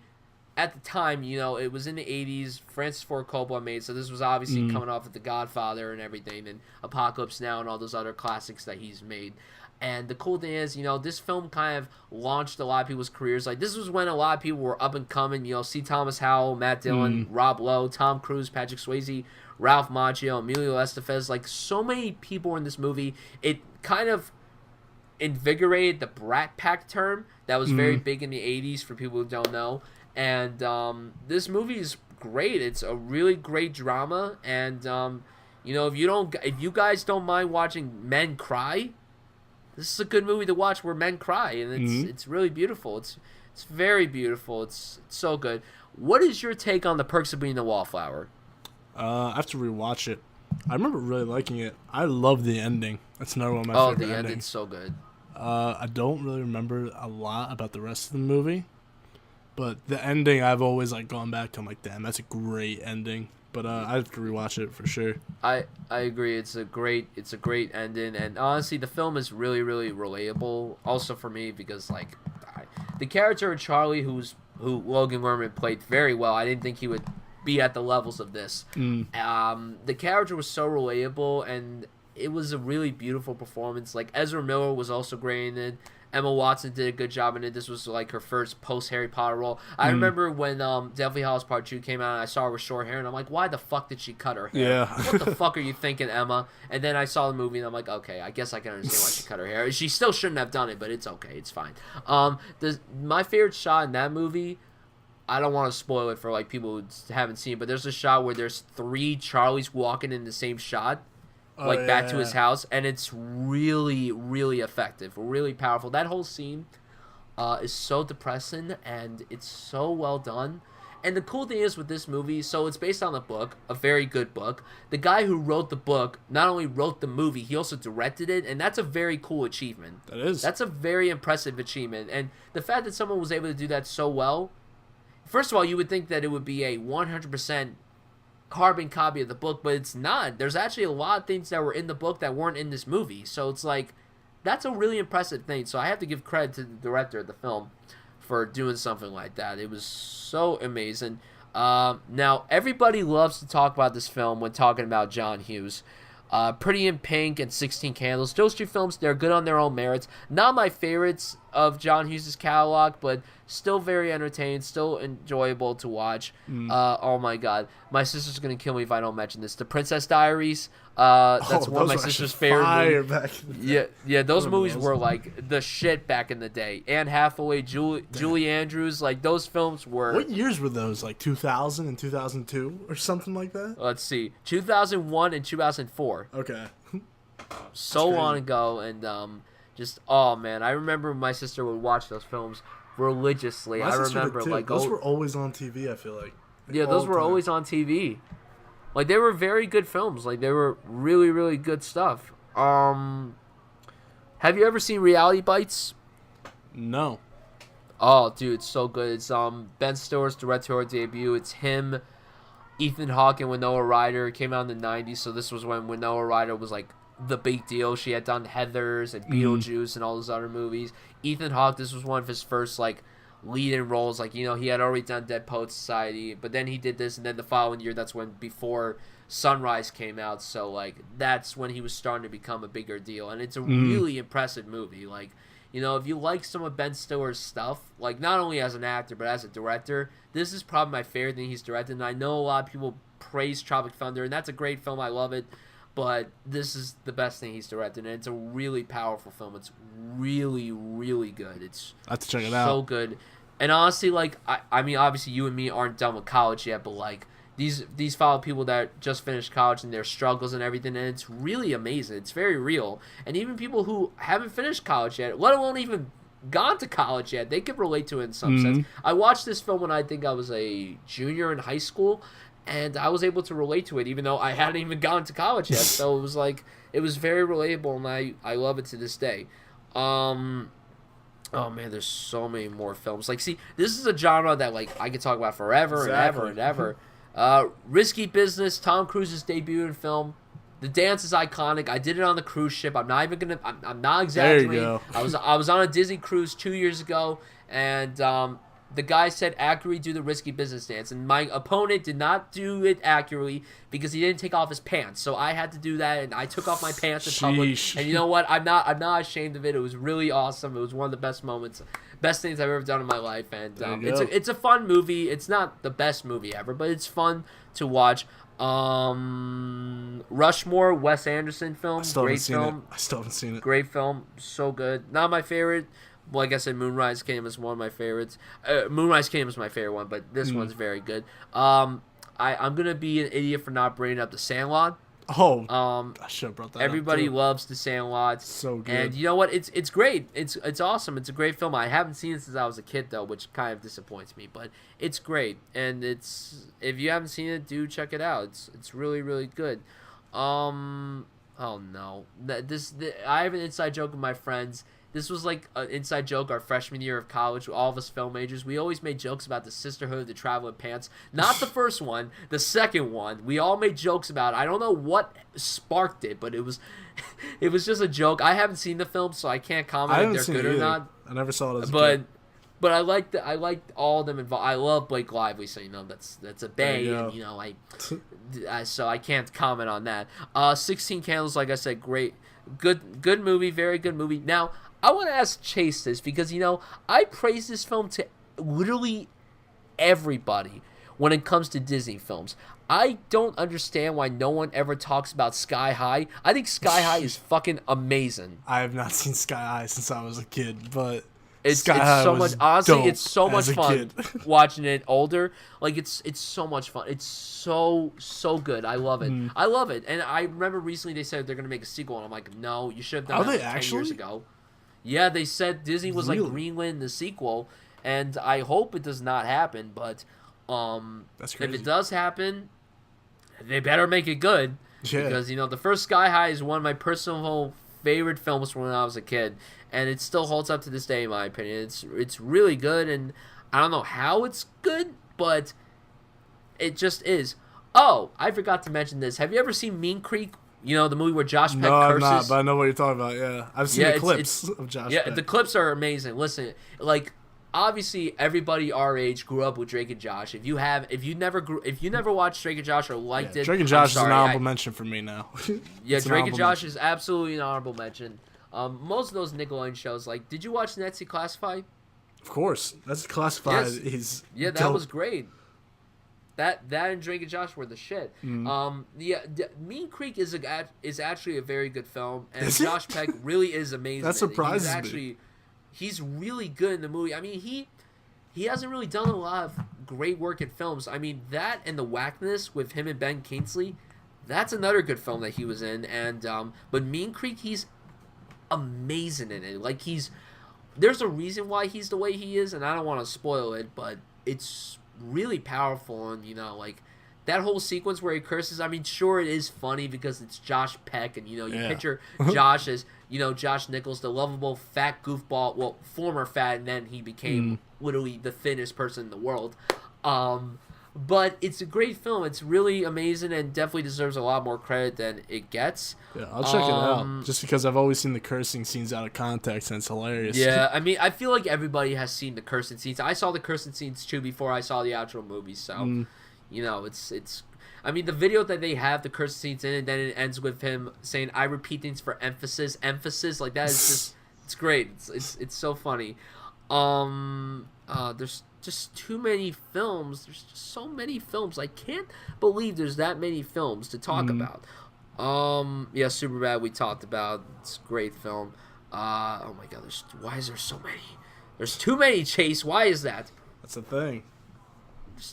at the time, you know, it was in the 80s. Francis Ford Coppola made, so this was obviously coming off of The Godfather and everything, and Apocalypse Now and all those other classics that he's made. And the cool thing is, you know, this film kind of launched a lot of people's careers. Like, this was when a lot of people were up and coming. You know, C. Thomas Howell, Matt Dillon, Rob Lowe, Tom Cruise, Patrick Swayze, Ralph Macchio, Emilio Estevez. Like, so many people in this movie. It kind of invigorated the Brat Pack term that was very big in the 80s for people who don't know. And this movie is great. It's a really great drama. And, you know, if you guys don't mind watching men cry, this is a good movie to watch where men cry, and it's really beautiful. It's very beautiful. It's so good. What is your take on The Perks of Being a Wallflower?
I have to rewatch it. I remember really liking it. I love the ending. That's another one of my favorite endings. Oh, the ending's
so good.
I don't really remember a lot about the rest of the movie, but the ending I've always like gone back to. I'm like, damn, that's a great ending. But I have to rewatch it for sure.
I agree. It's a great ending, and honestly, the film is really, really relatable. Also for me, because like the character of Charlie, who Logan Lerman played very well. I didn't think he would be at the levels of this. The character was so relatable, and it was a really beautiful performance. Like, Ezra Miller was also great in it. Emma Watson did a good job in it. This was like her first post-Harry Potter role. I remember when Deathly Hallows Part 2 came out, and I saw her with short hair, and I'm like, why the fuck did she cut her hair?
Yeah.
What the fuck are you thinking, Emma? And then I saw the movie, and I'm like, okay, I guess I can understand why she cut her hair. She still shouldn't have done it, but it's okay. It's fine. My favorite shot in that movie, I don't want to spoil it for like people who haven't seen it, but there's a shot where there's 3 Charlies walking in the same shot. Back to his house, and it's really, really effective, really powerful. That whole scene is so depressing, and it's so well done. And the cool thing is with this movie, so it's based on a book, a very good book. The guy who wrote the book not only wrote the movie, he also directed it, and that's a very cool achievement.
That is.
That's a very impressive achievement, and the fact that someone was able to do that so well, first of all, you would think that it would be a 100% carbon copy of the book, but it's not. There's actually a lot of things that were in the book that weren't in this movie, so it's like, that's a really impressive thing. So I have to give credit to the director of the film for doing something like that. It was so amazing. Now, everybody loves to talk about this film when talking about John Hughes. Pretty in Pink and 16 Candles. Those 2 films, they're good on their own merits. Not my favorites of John Hughes' catalog, but still very entertaining, still enjoyable to watch. Oh my god, my sister's gonna kill me if I don't mention this. The Princess Diaries. That's one of my sister's favorite movies. Yeah, those movies were like the shit back in the day. Anne Hathaway, Julie Andrews, like those films were.
What years were those? Like 2000 and 2002 or something like that?
Let's see, 2001 and 2004.
Okay.
So long ago, and just oh man, I remember my sister would watch those films religiously. I remember like
those were always on TV. I feel like.
Yeah, those were always on TV. Like, they were very good films. Like, they were really, really good stuff. Have you ever seen Reality Bites?
No.
Oh, dude, it's so good. It's Ben Stiller's directorial debut. It's him, Ethan Hawke, and Winona Ryder. It came out in the 90s, so this was when Winona Ryder was, like, the big deal. She had done Heathers and Beetlejuice and all those other movies. Ethan Hawke, this was one of his first, like, lead-in roles. Like, you know, he had already done Dead Poets Society, but then he did this, and then the following year, that's when Before Sunrise came out, so, like, that's when he was starting to become a bigger deal, and it's a really impressive movie. Like, you know, if you like some of Ben Stiller's stuff, like, not only as an actor, but as a director, this is probably my favorite thing he's directed, and I know a lot of people praise Tropic Thunder, and that's a great film, I love it, but this is the best thing he's directed, and it's a really powerful film. It's really, really good. It's
I have to check it out.
So good. And honestly, like, I mean, obviously you and me aren't done with college yet, but, like, these follow people that just finished college and their struggles and everything, and it's really amazing. It's very real. And even people who haven't finished college yet, let alone even gone to college yet, they could relate to it in some sense. I watched this film when I think I was a junior in high school, and I was able to relate to it, even though I hadn't even gone to college yet. So it was like, it was very relatable, and I love it to this day. Oh man, there's so many more films. Like, see, this is a genre that, like, I could talk about forever and ever and ever. Risky Business, Tom Cruise's debut in film. The dance is iconic. I did it on the cruise ship. I'm not even gonna. I'm not exaggerating.
There you go.
I was on a Disney cruise 2 years ago, and the guy said accurately do the Risky Business dance, and my opponent did not do it accurately because he didn't take off his pants. So I had to do that, and I took off my pants in public. And you know what? I'm not ashamed of it. It was really awesome. It was one of the best moments, best things I've ever done in my life. And it's a fun movie. It's not the best movie ever, but it's fun to watch. Rushmore, Wes Anderson film, great film.
I still haven't seen it.
Great film, so good. Not my favorite. Like I said, Moonrise Kingdom is one of my favorites. Moonrise Kingdom is my favorite one, but this one's very good. I'm gonna be an idiot for not bringing up The Sandlot.
Oh, I should have brought that
everybody
up too.
loves The Sandlot.
So good.
And you know what? It's great. It's awesome. It's a great film. I haven't seen it since I was a kid though, which kind of disappoints me. But it's great, and if you haven't seen it, do check it out. It's really, really good. Oh no, I have an inside joke with my friends. This was like an inside joke our freshman year of college. All of us film majors, we always made jokes about the Sisterhood of the Traveling Pants. Not the first one, the second one. We all made jokes about it. I don't know what sparked it, but it was just a joke. I haven't seen the film, so I can't comment if they're good or not.
I never saw it as a kid.
But I liked all of them involved. I love Blake Lively, so you know that's a bae, and you know so I can't comment on that. 16 Candles, like I said, great, good movie, very good movie. Now I want to ask Chase this because you know I praise this film to literally everybody when it comes to Disney films. I don't understand why no one ever talks about Sky High. I think Sky High is fucking amazing.
I have not seen Sky High since I was a kid, but
it's so much. Honestly, it's so much fun watching it older. Like it's so much fun. It's so good. I love it. I love it. And I remember recently they said they're gonna make a sequel, and I'm like, no, you should have done that like 10 years ago. Yeah, they said Disney was like greenlit the sequel, and I hope it does not happen. But
that's crazy.
If it does happen, they better make it good. Yeah. Because you know the first Sky High is one of my personal favorite films from when I was a kid, and it still holds up to this day in my opinion. It's really good, and I don't know how it's good, but it just is. Oh, I forgot to mention this. Have you ever seen Mean Creek? You know, the movie where Josh Peck curses? No, I'm not,
but I know what you're talking about, yeah. I've seen the clips of Josh Peck. Yeah,
the clips are amazing. Listen, like, obviously, everybody our age grew up with Drake and Josh. If you never watched Drake and Josh or liked it,
Drake and Josh is an honorable mention for me now.
Yeah, Drake and Josh is absolutely an honorable mention. Most of those Nickelodeon shows, like, did you watch Nancy Classified?
Of course, that's classified.
Yes. Yeah, that was great. That and Drake and Josh were the shit. Mean Creek is actually a very good film, and Josh Peck really is amazing.
That surprises me.
He's really good in the movie. I mean, he hasn't really done a lot of great work in films. I mean, that and The Whackness with him and Ben Kingsley, that's another good film that he was in. And but Mean Creek, he's amazing in it. Like there's a reason why he's the way he is, and I don't want to spoil it, but it's really powerful. And like that whole sequence where he curses, I mean, sure, it is funny because it's Josh Peck, and you picture Josh as Josh Nichols, the lovable fat goofball, well, former fat, and then he became literally the thinnest person in the world. But it's a great film. It's really amazing and definitely deserves a lot more credit than it gets.
Yeah, I'll check it out. Just because I've always seen the cursing scenes out of context and it's hilarious.
Yeah, I mean, I feel like everybody has seen the cursing scenes. I saw the cursing scenes too before I saw the actual movie, so it's. I mean, the video that they have the cursing scenes in, and then it ends with him saying, "I repeat things for emphasis." Like that is just, it's great. It's so funny. There's just too many films. There's just so many films. I can't believe there's that many films to talk about. Yeah, Superbad we talked about. It's a great film. Oh my God, why is there so many? There's too many, Chase. Why is that?
That's the thing.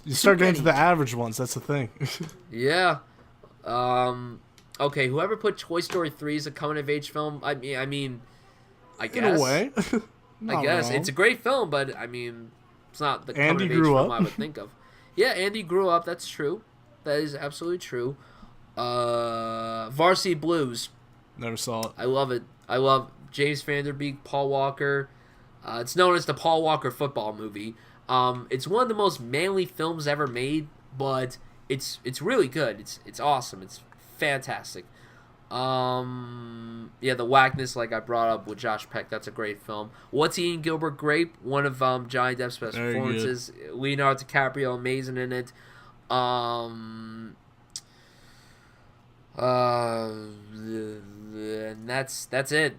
You start getting to the average ones. That's the thing.
Yeah. Okay, whoever put Toy Story 3 as a coming-of-age film, I mean, I guess.
In a way.
I guess.
Wrong.
It's a great film, but, I mean, it's not the coming-of-age film I would think of. Yeah, Andy grew up. That's true. That is absolutely true. Varsity Blues.
Never saw it.
I love it. I love James Van Der Beek, Paul Walker. It's known as the Paul Walker football movie. It's one of the most manly films ever made, but it's really good. It's awesome. It's fantastic. Yeah, The Whackness, like I brought up with Josh Peck, that's a great film. What's Eating Gilbert Grape? One of Johnny Depp's best performances. Good. Leonardo DiCaprio, amazing in it. And that's it.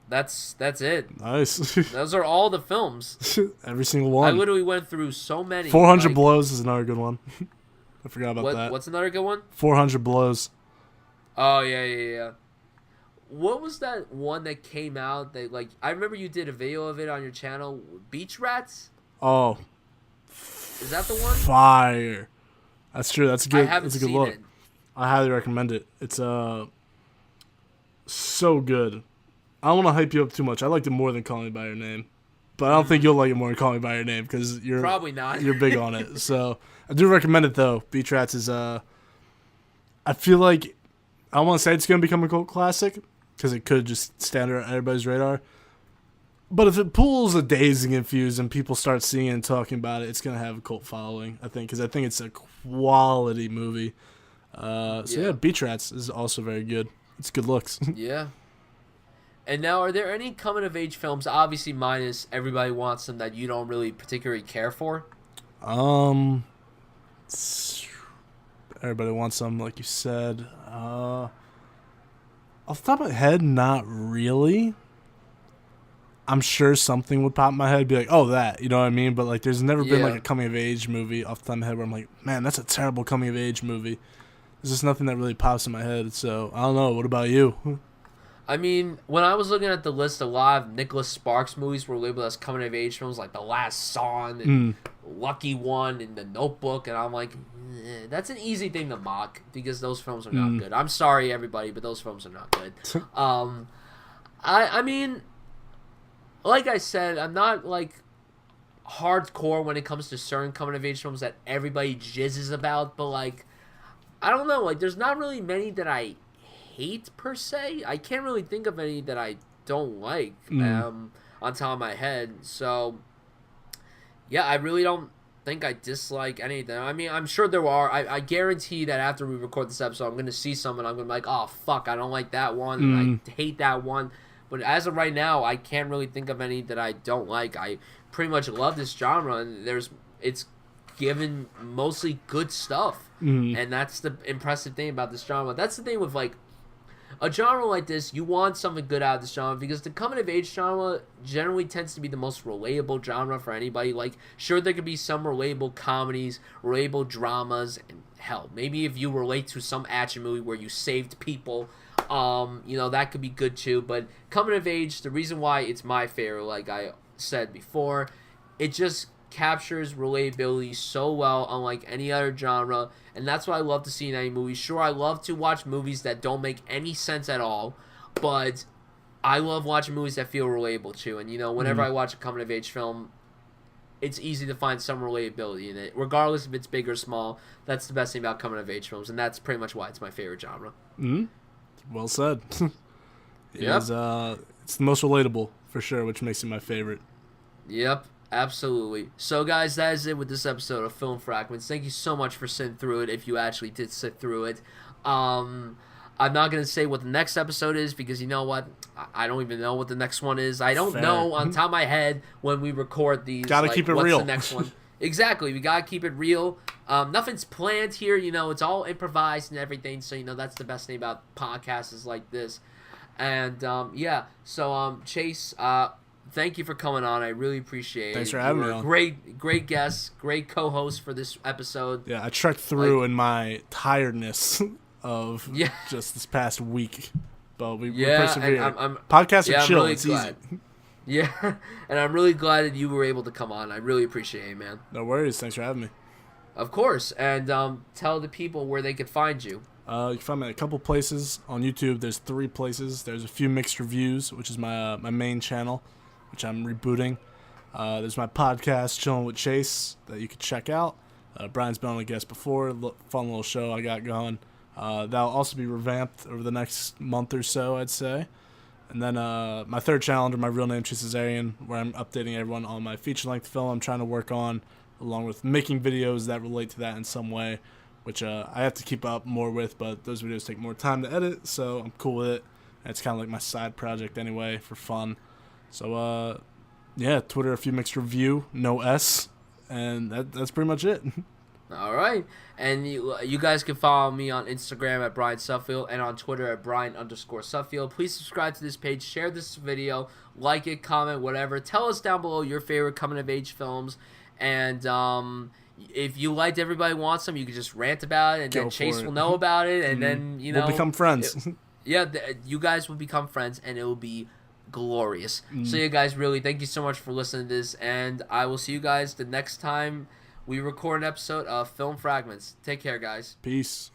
That's it.
Nice.
Those are all the films.
Every single one.
I literally went through so many.
400 Blows is another good one. I forgot about that.
What's another good one?
400 Blows.
Oh, yeah. What was that one that came out that, like, I remember you did a video of it on your channel, Beach Rats?
Oh.
Is that the one?
Fire. That's true. That's good.
I haven't
That's a good
seen
look.
it.
I highly recommend it. It's so good. I don't want to hype you up too much. I liked it more than Call Me By Your Name. But I don't think you'll like it more than Call Me By Your Name because you're
probably not.
You're big on it. So I do recommend it though. Beach Rats is I feel like I don't want to say it's going to become a cult classic because it could just stand on everybody's radar. But if it pulls a Dazed and Confused and people start seeing it and talking about it, it's going to have a cult following, I think, because I think it's a quality movie. Yeah, Beach Rats is also very good. It's good looks.
Yeah. And now, are there any coming-of-age films, obviously minus Everybody Wants Them, that you don't really particularly care for?
Everybody Wants Some, like you said. Off the top of my head, not really. I'm sure something would pop in my head, be like, oh, that, you know what I mean? But like, there's never been like a coming-of-age movie off the top of my head where I'm like, man, that's a terrible coming-of-age movie. There's just nothing that really pops in my head, so I don't know. What about you?
I mean, when I was looking at the list, a lot of Nicholas Sparks movies were labeled as coming-of-age films, like The Last Song and Lucky One and The Notebook, and I'm like, that's an easy thing to mock because those films are not good. I'm sorry, everybody, but those films are not good. I mean, like I said, I'm not, like, hardcore when it comes to certain coming-of-age films that everybody jizzes about, but, like, I don't know, like, there's not really many that I hate per se. I can't really think of any that I don't like on top of my head. So yeah, I really don't think I dislike any of them. I mean, I'm sure there are. I guarantee that after we record this episode, I'm going to see some and I'm going to be like, oh fuck, I don't like that one and I hate that one. But as of right now, I can't really think of any that I don't like. I pretty much love this genre, and it's given mostly good stuff, and that's the impressive thing about this genre. That's the thing with, like, a genre like this, you want something good out of this genre because the coming of age genre generally tends to be the most relatable genre for anybody. Like, sure, there could be some relatable comedies, relatable dramas, and hell, maybe if you relate to some action movie where you saved people, that could be good too. But coming of age, the reason why it's my favorite, like I said before, it just captures relatability so well, unlike any other genre, and that's what I love to see in any movie. Sure, I love to watch movies that don't make any sense at all, but I love watching movies that feel relatable too. And whenever I watch a coming of age film, it's easy to find some relatability in it, regardless if it's big or small. That's the best thing about coming of age films, and that's pretty much why it's my favorite genre.
Well said.
Yep.
It's the most relatable for sure, which makes it my favorite.
Yep. Absolutely. So, guys, that is it with this episode of Film Fragments. Thank you so much for sitting through it, if you actually did sit through it. I'm not going to say what the next episode is because you know what? I don't even know what the next one is. I don't know on top of my head when we record these.
Gotta keep it
what's
real.
The next one? Exactly. We got to keep it real. Nothing's planned here. It's all improvised and everything. So, that's the best thing about podcasts like this. And, So, Chase, thank you for coming on. I really appreciate it.
Thanks for having me on.
Great guest, great co-host for this episode.
Yeah, I trekked through in my tiredness of just this past week, but we persevered. Podcasts are chill.
Really
it's
glad.
easy.
Yeah, and I'm really glad that you were able to come on. I really appreciate it, man.
No worries. Thanks for having me.
Of course, and tell the people where they could find you.
You can find me at a couple places on YouTube. There's 3 places. There's a few mixed reviews, which is my main channel, which I'm rebooting. There's my podcast, Chilling with Chase, that you can check out. Bryan's been on a guest before. Fun little show I got going. That'll also be revamped over the next month or so, I'd say. And then my third channel under my real name, Chase Azarian, where I'm updating everyone on my feature-length film I'm trying to work on, along with making videos that relate to that in some way, which I have to keep up more with, but those videos take more time to edit, so I'm cool with it. And it's kind of like my side project anyway, for fun. So, Twitter, a few mixed review, no S, and that's pretty much it.
All right, and you guys can follow me on Instagram at Bryan Sudfield and on Twitter at Bryan_Sudfield. Please subscribe to this page, share this video, like it, comment, whatever. Tell us down below your favorite coming-of-age films, and if you liked Everybody Wants Some, you can just rant about it, and then Chase will know about it, and then,
we'll become friends.
You guys will become friends, and it will be glorious. So you guys, really, thank you so much for listening to this, and I will see you guys the next time we record an episode of Film Fragments. Take care, guys.
Peace.